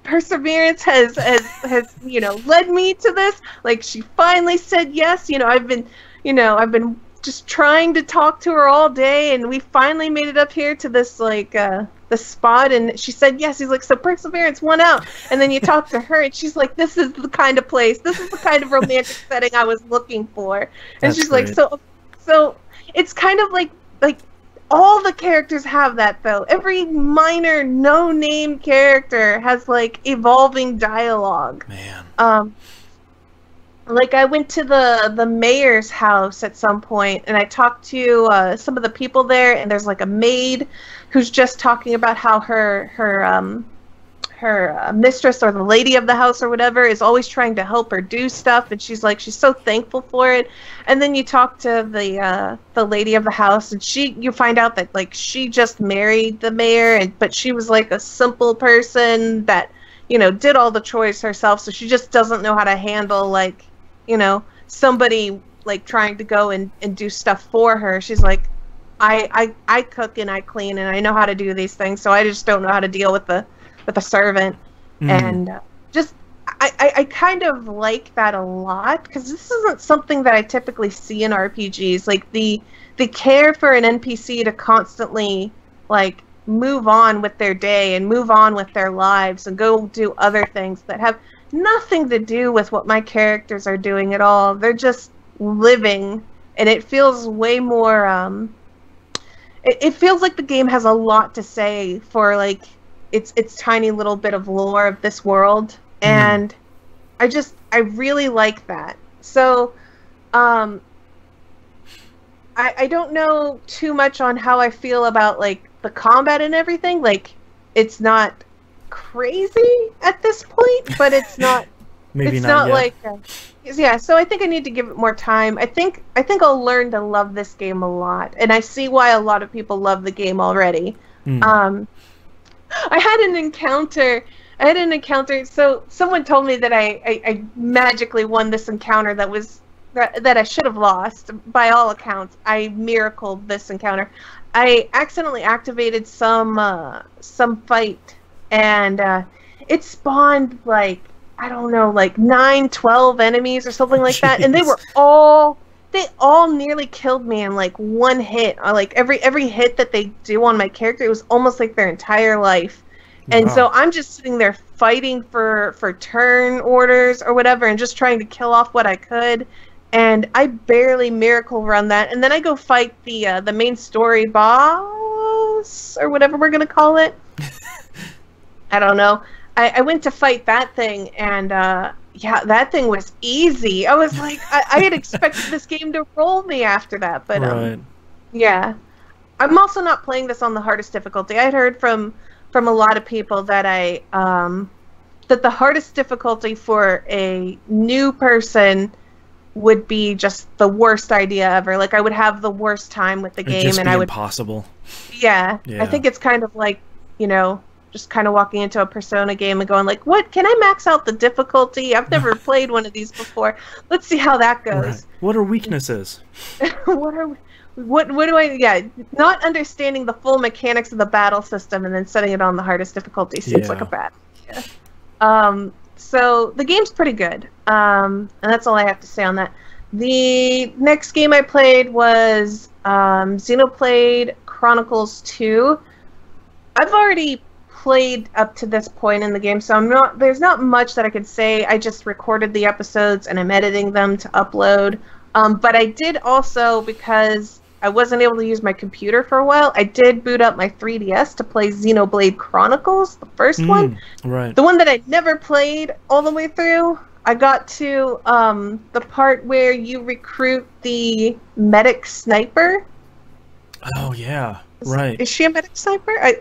perseverance has you know, led me to this. Like, she finally said yes. You know, I've been just trying to talk to her all day, and we finally made it up here to this like the spot, and she said yes. He's like, so perseverance won out. And then you talk to her, and she's like, this is the kind of place, this is the kind of romantic setting I was looking for. And That's she's great. like, so it's kind of like all the characters have that, though. Every minor no-name character has like evolving dialogue. Man. Like, I went to the mayor's house at some point, and I talked to some of the people there, and there's like a maid who's just talking about how her mistress, or the lady of the house or whatever, is always trying to help her do stuff, and she's so thankful for it. And then you talk to the lady of the house, and you find out that like she just married the mayor, but she was like a simple person that, you know, did all the chores herself, so she just doesn't know how to handle, like, you know, somebody like trying to go and do stuff for her. She's like, I cook and I clean and I know how to do these things, so I just don't know how to deal with the servant. And just I kind of like that a lot, because this isn't something that I typically see in RPGs. Like the care for an NPC to constantly like move on with their day and move on with their lives and go do other things that have nothing to do with what my characters are doing at all. They're just living, and it feels way more it feels like the game has a lot to say for like its tiny little bit of lore of this world, and I really like that. So I don't know too much on how I feel about like the combat and everything. Like, it's not crazy at this point, but it's not Maybe it's not not yet. like yeah, so I think I need to give it more time. I think I'll learn to love this game a lot, and I see why a lot of people love the game already. I had an encounter. So someone told me that I magically won this encounter that I should have lost. By all accounts, I miracled this encounter. I accidentally activated some fight, and it spawned like, I don't know, like 9-12 enemies or something like that, and they all nearly killed me in like one hit. Like every hit that they do on my character, it was almost like their entire life. And so I'm just sitting there fighting for turn orders or whatever, and just trying to kill off what I could. And I barely miracle run that, and then I go fight the main story boss, or whatever we're gonna call it. I don't know. I went to fight that thing, and yeah, that thing was easy. I was like, I had expected this game to roll me after that, but Right. yeah. I'm also not playing this on the hardest difficulty. I had heard from a lot of people that that the hardest difficulty for a new person would be just the worst idea ever. Like, I would have the worst time with the game, and I would impossible. Yeah. I think it's kind of like, you know, just kind of walking into a Persona game and going like, what, can I max out the difficulty? I've never played one of these before. Let's see how that goes. Right. What are weaknesses? What do I, not understanding the full mechanics of the battle system and then setting it on the hardest difficulty seems like a bad idea. So the game's pretty good. And that's all I have to say on that. The next game I played was Xenoblade Chronicles 2. I've already played up to this point in the game, so there's not much that I could say. I just recorded the episodes and I'm editing them to upload. But I did also, because I wasn't able to use my computer for a while, I did boot up my 3DS to play Xenoblade Chronicles, the first one. Right. The one that I never played all the way through. I got to the part where you recruit the medic sniper. Oh, yeah. Right. Is she a medic sniper? I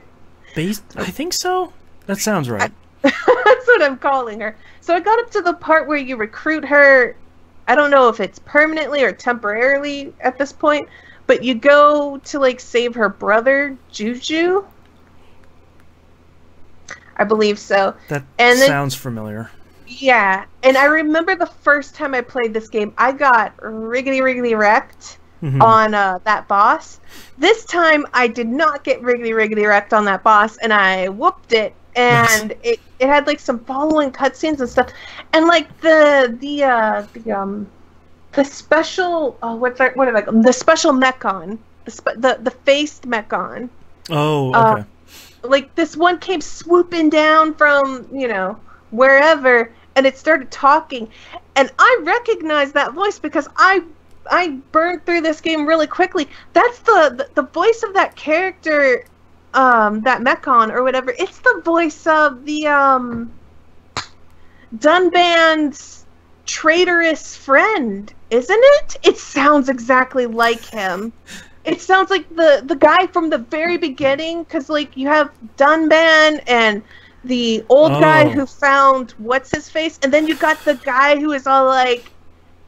think so. That sounds right. That's what I'm calling her. So I got up to the part where you recruit her. I don't know if it's permanently or temporarily at this point, but you go to, like, save her brother, Juju. I believe so. That sounds familiar. Yeah, and I remember the first time I played this game, I got riggedy wrecked on that boss. This time, I did not get riggedy wrecked on that boss, and I whooped it, and it had, like, some following cutscenes and stuff, and, like, the special what are they called? The special mechon, the faced mechon. Oh, okay. Like, this one came swooping down from, you know, wherever, and it started talking, and I recognized that voice because I burned through this game really quickly. That's the voice of that character, that mechon or whatever. It's the voice of the Dunban's traitorous friend, isn't it? It sounds exactly like him. It sounds like the guy from the very beginning, because, like, you have Dunban and the old guy who found what's-his-face, and then you got the guy who is all like,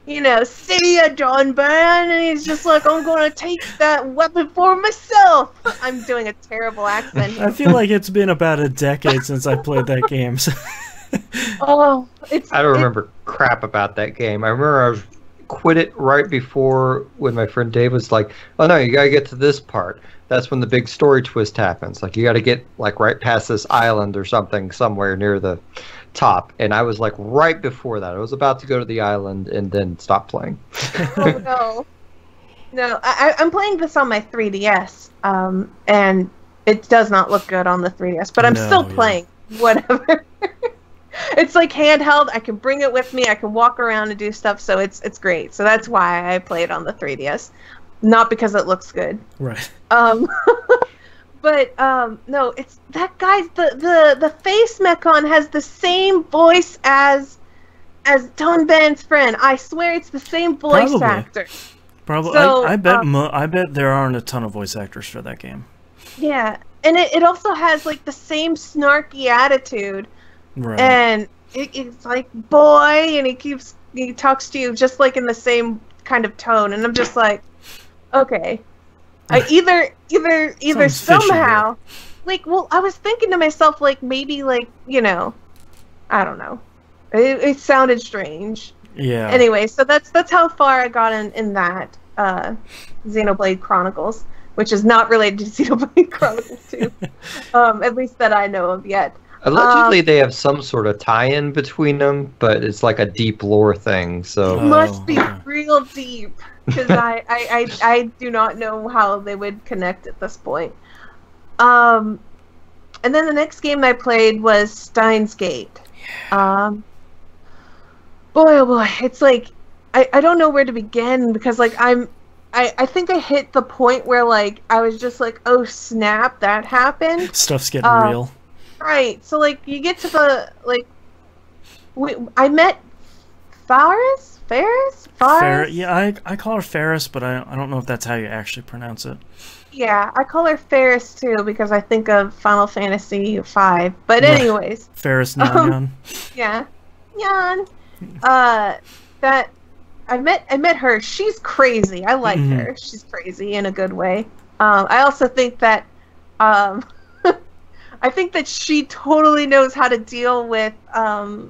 you know, see ya, Dunban, and he's just like, I'm gonna take that weapon for myself. I'm doing a terrible accent here. I feel like it's been about a decade since I played that game. So. I don't remember crap about that game. I remember I quit it right before when my friend Dave was like, oh no, you gotta get to this part. That's when the big story twist happens. Like, you gotta get, like, right past this island or something somewhere near the top. And I was like, right before that. I was about to go to the island and then stop playing. Oh no. No, I'm playing this on my 3DS, and it does not look good on the 3DS, but I'm still playing. Whatever. It's like handheld. I can bring it with me. I can walk around and do stuff, so it's great. So that's why I play it on the 3DS, not because it looks good. Right. But no, it's that guy's the face mechon has the same voice as Dunban's friend. I swear it's the same voice actor. Probably. So, I bet there aren't a ton of voice actors for that game. Yeah, and it also has, like, the same snarky attitude. Right. And it's like, boy, and he talks to you just, like, in the same kind of tone, and I'm just like, okay. Either somehow, like, well, I was thinking to myself, like, maybe, like, you know, I don't know. It sounded strange. Yeah. Anyway, so that's how far I got in that Xenoblade Chronicles, which is not related to Xenoblade Chronicles 2, at least that I know of yet. Allegedly, they have some sort of tie-in between them, but it's like a deep lore thing. So it must be real deep, because I do not know how they would connect at this point. And then the next game I played was Steins Gate. Boy, oh boy, it's like I don't know where to begin, because, like, I think I hit the point where, like, I was just like, oh snap, that happened. Stuff's getting real. Right, so, like, you get to the, like, I met Faris? Yeah, I call her Ferris, but I don't know if that's how you actually pronounce it. Yeah, I call her Ferris too because I think of Final Fantasy V. But anyways, Ferris Nyan. Yeah, Nyan. That I met her. She's crazy. I like her. She's crazy in a good way. I also think that I think that she totally knows how to deal with oh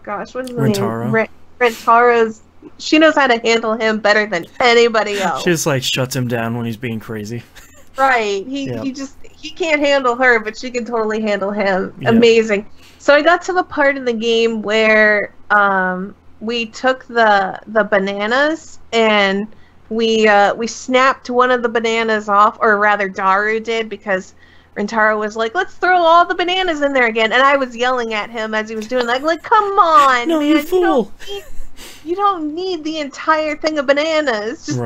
gosh, what is the name? Rentaro's. She knows how to handle him better than anybody else. She just like shuts him down when he's being crazy. Right. He can't handle her, but she can totally handle him. Yep. Amazing. So I got to the part in the game where we took the bananas and we snapped one of the bananas off, or rather Daru did, because Rentaro was like, let's throw all the bananas in there again, and I was yelling at him as he was doing that, like, come on, no, man, you fool. You don't need the entire thing of bananas. Just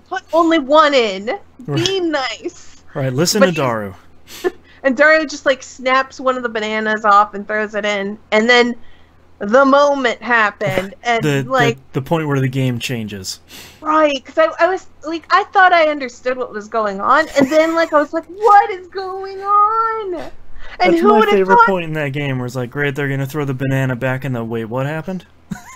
put only one in. Be nice. Right, listen to Daru. And Daru just like snaps one of the bananas off and throws it in, and then the moment happened, and the point where the game changes. Right, because I was like, I thought I understood what was going on, and then like I was like, what is going on? And that's my favorite point in that game, where it's like, great, they're gonna throw the banana back in the wait, what happened?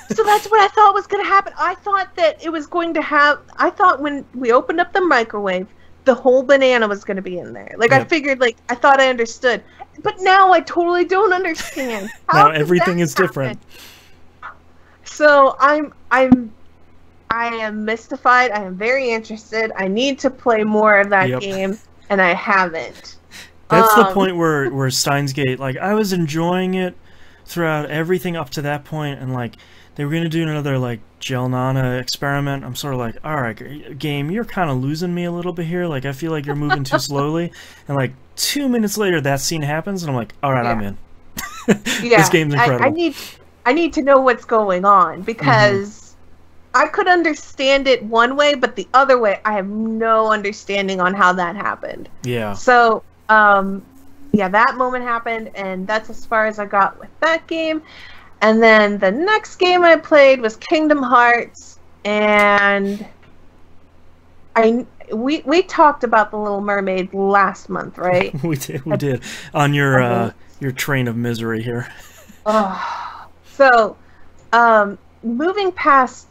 So that's what I thought was going to happen. I thought that it was going to have... I thought when we opened up the microwave, the whole banana was going to be in there. Like, I figured, like, I thought I understood. But now I totally don't understand. Now everything is different. So I am mystified. I am very interested. I need to play more of that game, and I haven't. That's the point where Steins Gate... Like, I was enjoying it throughout everything up to that point, and, like... They were going to do another, like, Gel Nana experiment. I'm sort of like, alright, game, you're kind of losing me a little bit here. Like, I feel like you're moving too slowly. And, like, 2 minutes later, that scene happens, and I'm like, alright, I'm in. This game's incredible. I need to know what's going on, because I could understand it one way, but the other way, I have no understanding on how that happened. Yeah. So, yeah, that moment happened, and that's as far as I got with that game. And then the next game I played was Kingdom Hearts, and we talked about The Little Mermaid last month, right? we did on your train of misery here. So, moving past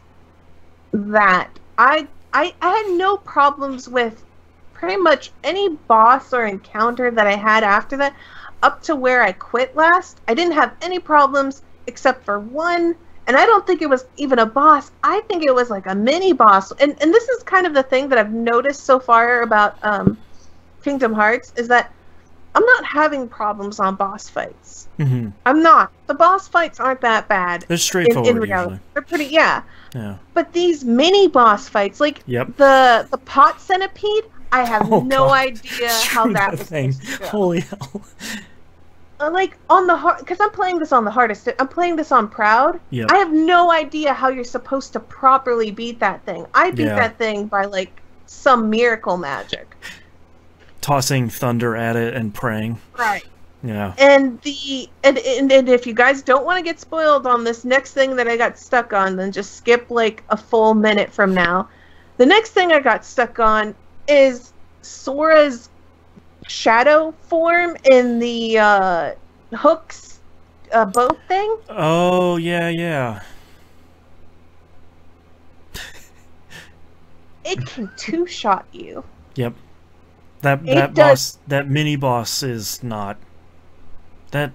that, I had no problems with pretty much any boss or encounter that I had after that, up to where I quit last. I didn't have any problems. Except for one, and I don't think it was even a boss. I think it was like a mini boss. And this is kind of the thing that I've noticed so far about Kingdom Hearts, is that I'm not having problems on boss fights. I'm not. The boss fights aren't that bad. They're straightforward in reality. Usually. They're pretty, yeah. But these mini boss fights, like the pot centipede, I have no idea how that was supposed to go. Holy hell. Like, on the hard... Because I'm playing this on the hardest... I'm playing this on Proud. I have no idea how you're supposed to properly beat that thing. I beat that thing by, like, some miracle magic. Tossing thunder at it and praying. Right. Yeah. And if you guys don't want to get spoiled on this next thing that I got stuck on, then just skip, like, a full minute from now. The next thing I got stuck on is Sora's shadow form in the Hook's boat thing. Oh, yeah. It can two-shot you. Yep. That mini boss is not... That...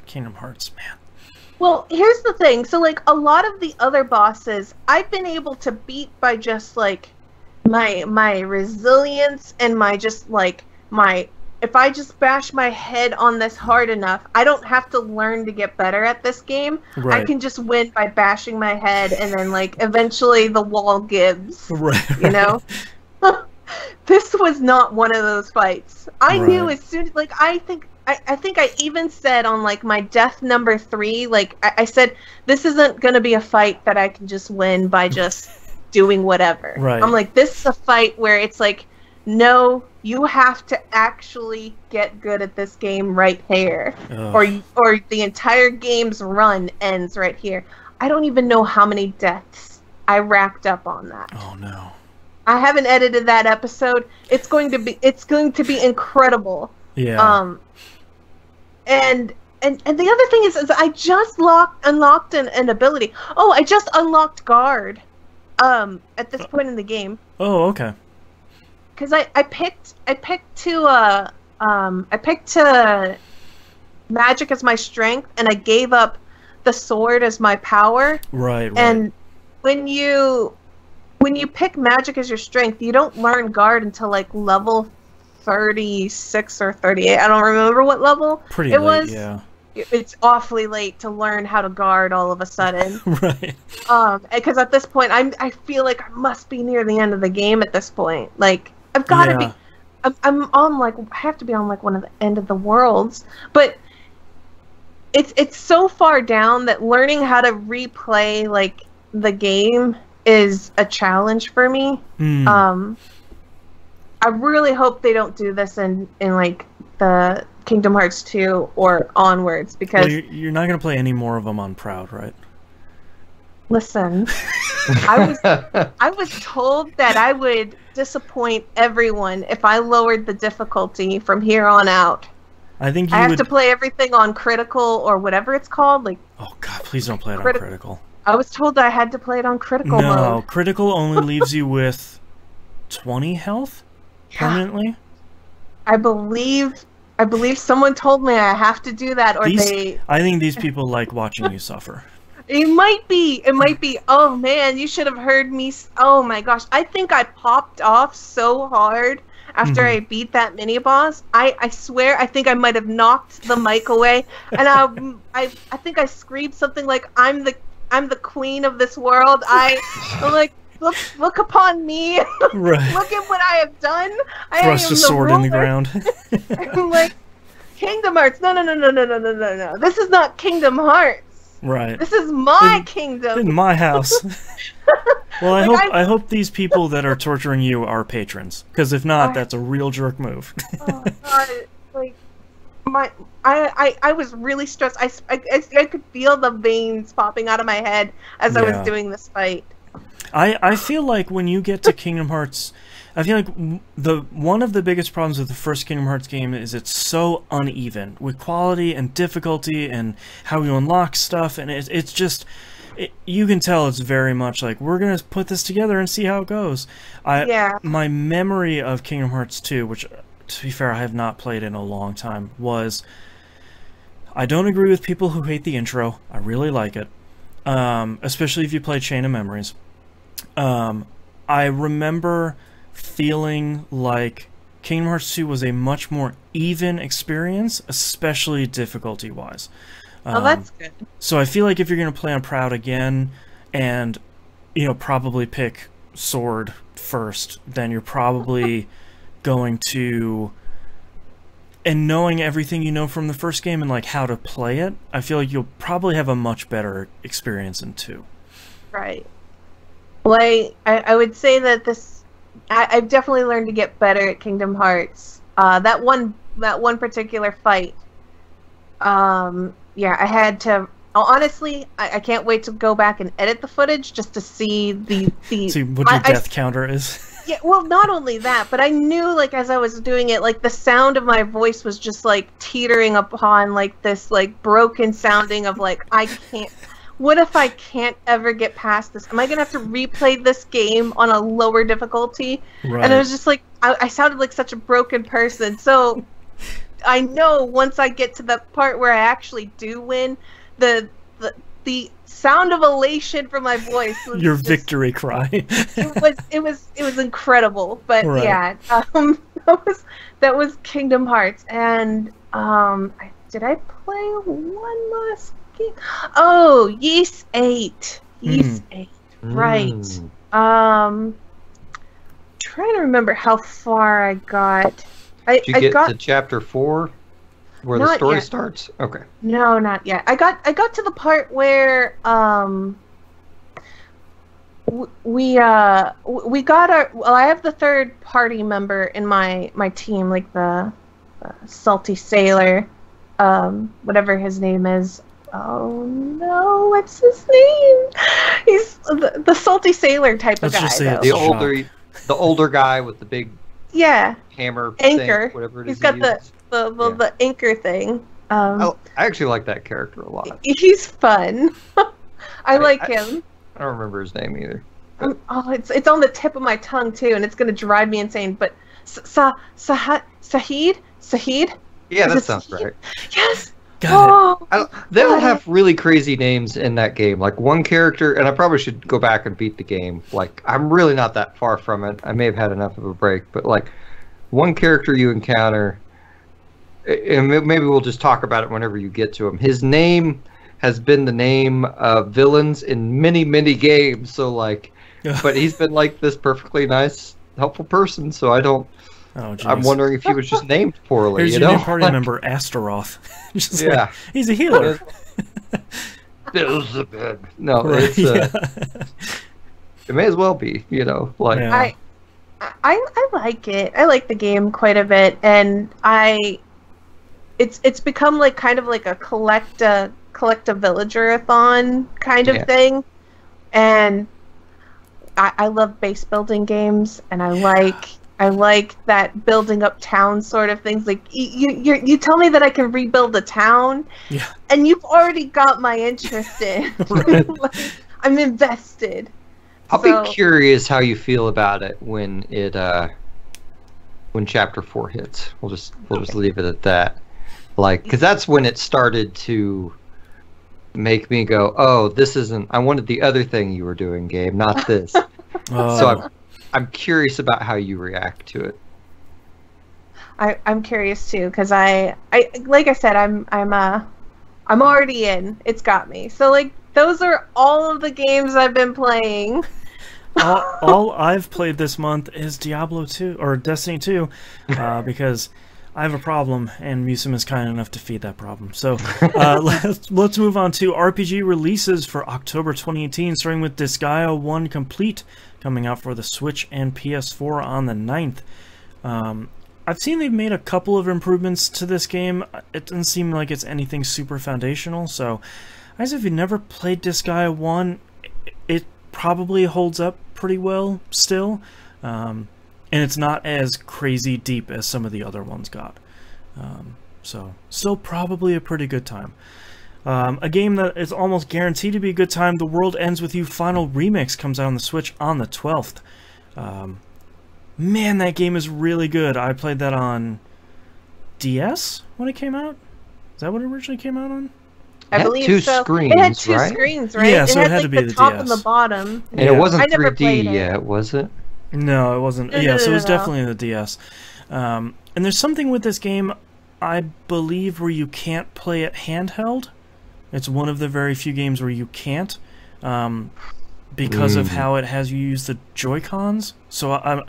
Kingdom Hearts, man. Well, here's the thing. So, like, a lot of the other bosses, I've been able to beat by just, like, my resilience and my just, like... if I just bash my head on this hard enough, I don't have to learn to get better at this game. Right. I can just win by bashing my head, and then, like, eventually the wall gives. Right. You know? This was not one of those fights. I knew as soon as, like, I think I even said on, like, my death number 3, like, I said, this isn't going to be a fight that I can just win by just doing whatever. Right. I'm like, this is a fight where it's like, no, you have to actually get good at this game right here, or the entire game's run ends right here. I don't even know how many deaths I racked up on that. Oh no. I haven't edited that episode. It's going to be incredible. Yeah. And the other thing is I just unlocked an ability. Oh, I just unlocked guard. At this point in the game. Oh, okay. Because I picked magic as my strength, and I gave up the sword as my power. Right. And when you pick magic as your strength, you don't learn guard until like level 36 or 38. I don't remember what level Pretty it late, was. yeah. It's awfully late to learn how to guard all of a sudden. Right. Because at this point, I feel like I must be near the end of the game at this point. Like, I've got to be. I'm on like I have to be on like one of the end of the worlds, but it's so far down that learning how to replay like the game is a challenge for me. I really hope they don't do this in like the Kingdom Hearts 2 or onwards, because you're not going to play any more of them on Proud, right? Listen, I was told that I would disappoint everyone if I lowered the difficulty from here on out. I think I have to play everything on critical or whatever it's called. Like, oh god, please don't play it on critical. I was told that I had to play it on critical mode. No, critical only leaves you with 20 health permanently. I believe someone told me I have to do that, or I think these people like watching you suffer. It might be. Oh man, you should have heard me. Oh my gosh, I think I popped off so hard after I beat that mini boss. I swear, I think I might have knocked the mic away, and I think I screamed something like, "I'm the queen of this world." I'm like, look upon me. Right. Look at what I have done. Thrust a sword in the ground. I'm like, Kingdom Hearts. No. This is not Kingdom Hearts. Right. This is my kingdom. In my house. Well, I hope these people that are torturing you are patrons, because if not, that's a real jerk move. Oh God! Like, I was really stressed. I could feel the veins popping out of my head as I was doing this fight. I feel like when you get to Kingdom Hearts, I feel like one of the biggest problems with the first Kingdom Hearts game is it's so uneven with quality and difficulty and how you unlock stuff, and it's just you can tell it's very much like, we're gonna put this together and see how it goes. My memory of Kingdom Hearts 2, which to be fair I have not played in a long time, was I don't agree with people who hate the intro. I really like it, especially if you play Chain of Memories. I remember feeling like Kingdom Hearts 2 was a much more even experience, especially difficulty-wise. Oh, that's good. So I feel like if you're going to play on Proud again, and, you know, probably pick Sword first, then you're probably going to... And knowing everything you know from the first game and, like, how to play it, I feel like you'll probably have a much better experience in 2. Right. Well, I would say that I've definitely learned to get better at Kingdom Hearts. That one particular fight, yeah, I had to. Honestly, I can't wait to go back and edit the footage just to see see what your death counter is. Yeah, well, not only that, but I knew, like, as I was doing it, like, the sound of my voice was just, like, teetering upon, like, this, like, broken sounding of, like, I can't. What if I can't ever get past this? Am I going to have to replay this game on a lower difficulty? Right. And I was just like, I sounded like such a broken person. So I know once I get to the part where I actually do win, the sound of elation from my voice was your victory cry. it was incredible. But right. Yeah, that was Kingdom Hearts. And did I play one last game? Oh, VIII. VIII. Right. Trying to remember how far I got. Did you get to chapter 4 where the story starts? Okay. No, not yet. I got to the part where we got our. Well, I have the third party member in my team, like the salty sailor, whatever his name is. Oh no, what's his name? He's the salty sailor type of Let's guy. just say though. it's The older guy with the big hammer anchor. thing, whatever it He's is. got the anchor thing. I actually like that character a lot. He's fun. I like him. I don't remember his name either. Oh, it's on the tip of my tongue too, and it's gonna drive me insane. But Sahid? Yeah, that Is it sounds Sahid? right. Yes. Got it. They all have really crazy names in that game. Like one character, and I probably should go back and beat the game. Like I'm really not that far from it. I may have had enough of a break, but like one character you encounter, and maybe we'll just talk about it whenever you get to him. His name has been the name of villains in many, many games. So like, but he's been like this perfectly nice, helpful person. So I don't. Oh, geez. I'm wondering if he was just named poorly. Here's you your know? new party member, Astaroth. Just Yeah. like, he's a healer. Beelzebub. No, Right, it's it may as well be, you know, like Yeah. I like it. I like the game quite a bit, and it's become like kind of like a collect a villager-a-thon kind of thing, and I love base building games, and I like that building up town sort of things. Like you tell me that I can rebuild a town, and you've already got my interest in. Right. Like, I'm invested. I'll be curious how you feel about it when chapter 4 hits. We'll just leave it at that. Like, because that's when it started to make me go, oh, this isn't. I wanted the other thing you were doing, Gabe, not this. So I'm curious about how you react to it. I'm curious too, because I like I said, I'm already in. It's got me. So like those are all of the games I've been playing. all I've played this month is Diablo 2 or Destiny 2, because I have a problem, and Musum is kind enough to feed that problem. So let's move on to RPG releases for October 2018, starting with Disgaea 1 Complete, coming out for the Switch and PS4 on the 9th. I've seen they've made a couple of improvements to this game. It doesn't seem like it's anything super foundational, so I guess if you've never played Disgaea 1, it probably holds up pretty well still. And it's not as crazy deep as some of the other ones got. So, still probably a pretty good time. A game that is almost guaranteed to be a good time, The World Ends With You Final Remix, comes out on the Switch on the 12th. Man, that game is really good. I played that on DS when it came out. Is that what it originally came out on? I believe two so. screens, it had two right? screens, right? Yeah, so it had like to be the top DS. and the bottom. And it wasn't I never 3D played it. yet, was it? No, it wasn't. No, yeah, so it was no. definitely the DS. And there's something with this game, I believe, where you can't play it handheld. It's one of the very few games where you can't, because of how it has you use the Joy-Cons. So I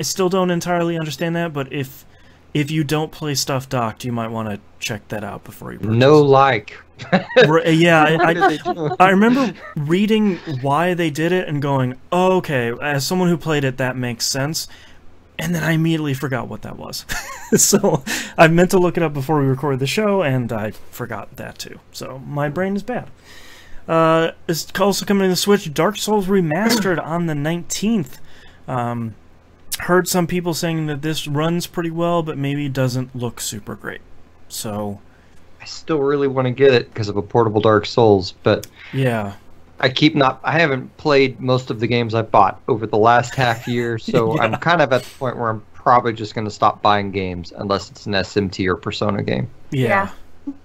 still don't entirely understand that, but if you don't play stuff docked, you might want to check that out before you purchase. No like. Yeah, I remember reading why they did it and going, oh, okay, as someone who played it, that makes sense. And then I immediately forgot what that was. So I meant to look it up before we recorded the show, and I forgot that too. So my brain is bad. It's also coming to the Switch, Dark Souls Remastered on the 19th. Heard some people saying that this runs pretty well, but maybe doesn't look super great. So I still really want to get it because of a portable Dark Souls, but yeah, I haven't played most of the games I've bought over the last half year, so Yeah. I'm kind of at the point where I'm probably just going to stop buying games unless it's an SMT or Persona game. yeah.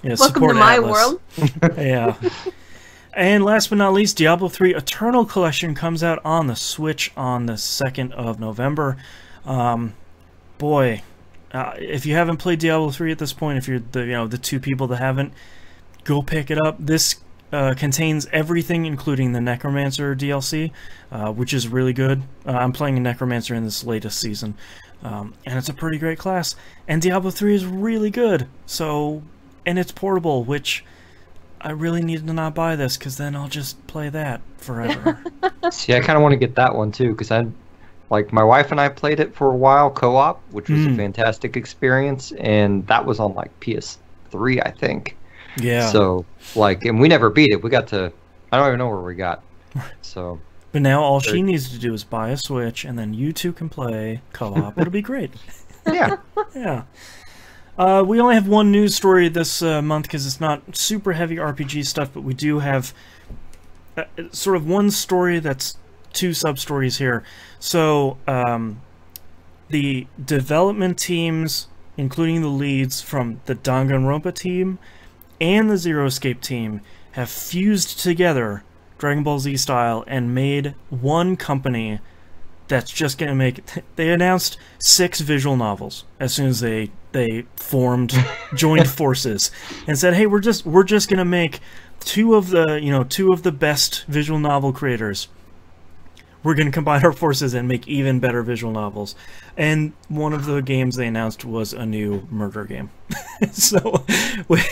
Welcome support to my Atlas. world. Yeah. And last but not least, Diablo 3 Eternal Collection comes out on the Switch on the 2nd of November. Boy, if you haven't played Diablo 3 at this point, if you're the two people that haven't, go pick it up. This contains everything, including the Necromancer DLC, which is really good. I'm playing a Necromancer in this latest season, and it's a pretty great class. And Diablo 3 is really good. So, and it's portable, which I really need to not buy this, because then I'll just play that forever. See, I kind of want to get that one too, because my wife and I played it for a while co-op, which was a fantastic experience, and that was on like PS3, I think. Yeah. So, like, and we never beat it. We got to, I don't even know where we got. So. But now all she needs to do is buy a Switch, and then you two can play co-op. It'll be great. Yeah. Yeah. We only have one news story this month because it's not super heavy RPG stuff, but we do have sort of one story that's two sub-stories here. So, the development teams, including the leads from the Danganronpa team and the Zero Escape team, have fused together Dragon Ball Z style and made one company that's just going to make... They announced 6 visual novels as soon as they joined forces and said, hey, we're just going to make two of the best visual novel creators. We're going to combine our forces and make even better visual novels. And one of the games they announced was a new murder game. So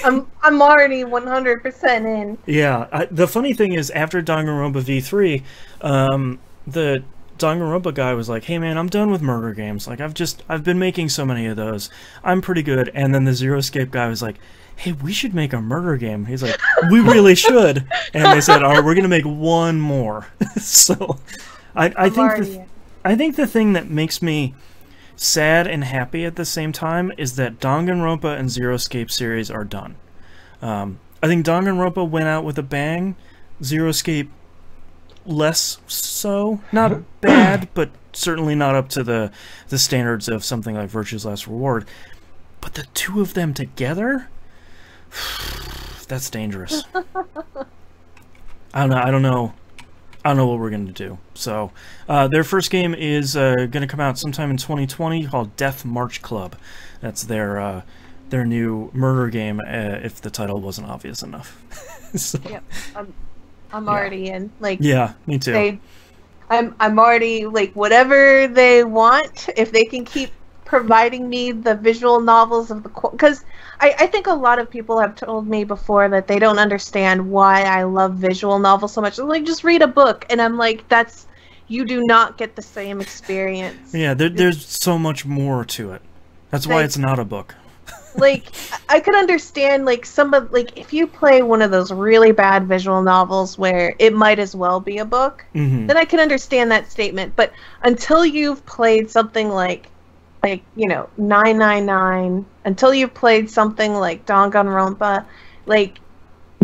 I'm already 100% in. Yeah, the funny thing is, after Danganronpa V3, the Danganronpa guy was like, hey man, I'm done with murder games. Like, I've been making so many of those. I'm pretty good. And then the Zero Escape guy was like, hey, we should make a murder game. He's like, we really should. And they said, all right, we're going to make one more. So I think the thing that makes me sad and happy at the same time is that Danganronpa and Zero Escape series are done. I think Danganronpa went out with a bang. Zero Escape less so. Not bad, but certainly not up to the standards of something like Virtue's Last Reward. But the two of them together, that's dangerous. I don't know what we're going to do. So, their first game is going to come out sometime in 2020 called Death March Club. That's their new murder game, if the title wasn't obvious enough. So, yep, I'm already in. Like, yeah, me too. I'm already, like, whatever they want, if they can keep providing me the visual novels of the... Because I think a lot of people have told me before that they don't understand why I love visual novels so much. They're like, just read a book. And I'm like, you do not get the same experience. Yeah, there's so much more to it. That's why it's not a book. Like, I could understand, like, if you play one of those really bad visual novels where it might as well be a book, then I can understand that statement. But until you've played something like 999, until you've played something like Danganronpa, like,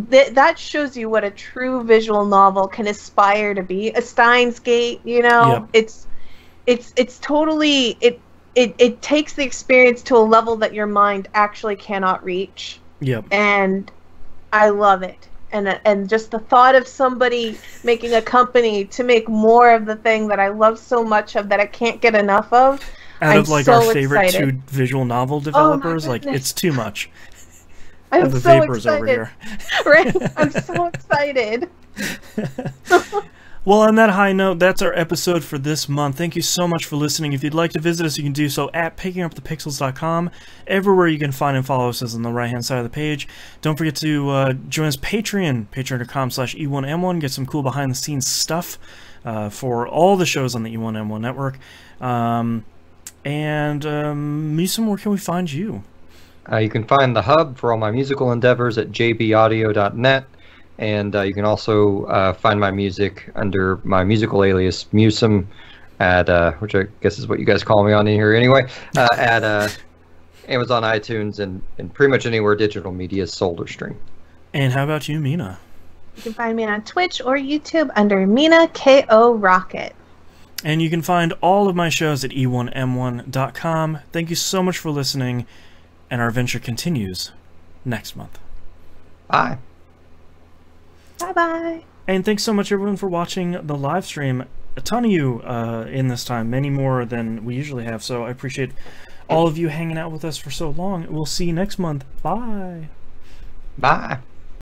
that shows you what a true visual novel can aspire to be. A Steins Gate, Yep. It's totally... It takes the experience to a level that your mind actually cannot reach. Yep. And I love it. And just the thought of somebody making a company to make more of the thing that I love so much of that I can't get enough of. Out of, like, so our favorite excited. two visual novel developers, Oh, like, it's too much. I'm the so vapors excited. over here. Right? I'm so excited. Well, on that high note, that's our episode for this month. Thank you so much for listening. If you'd like to visit us, you can do so at pickingupthepixels.com. Everywhere you can find and follow us is on the right-hand side of the page. Don't forget to join us Patreon, patreon.com/E1M1. Get some cool behind-the-scenes stuff for all the shows on the E1M1 network. Meeson, where can we find you? You can find the hub for all my musical endeavors at jbaudio.net. And you can also find my music under my musical alias Musum at which I guess is what you guys call me on in here anyway, at Amazon, iTunes, and pretty much anywhere digital media is sold or streamed. And how about you, Mina? You can find me on Twitch or YouTube under Mina KO Rocket. And you can find all of my shows at e1m1.com. Thank you so much for listening, and our adventure continues next month. Bye. Bye-bye. And thanks so much, everyone, for watching the live stream. A ton of you in this time, many more than we usually have, so I appreciate all of you hanging out with us for so long. We'll see you next month. Bye. Bye.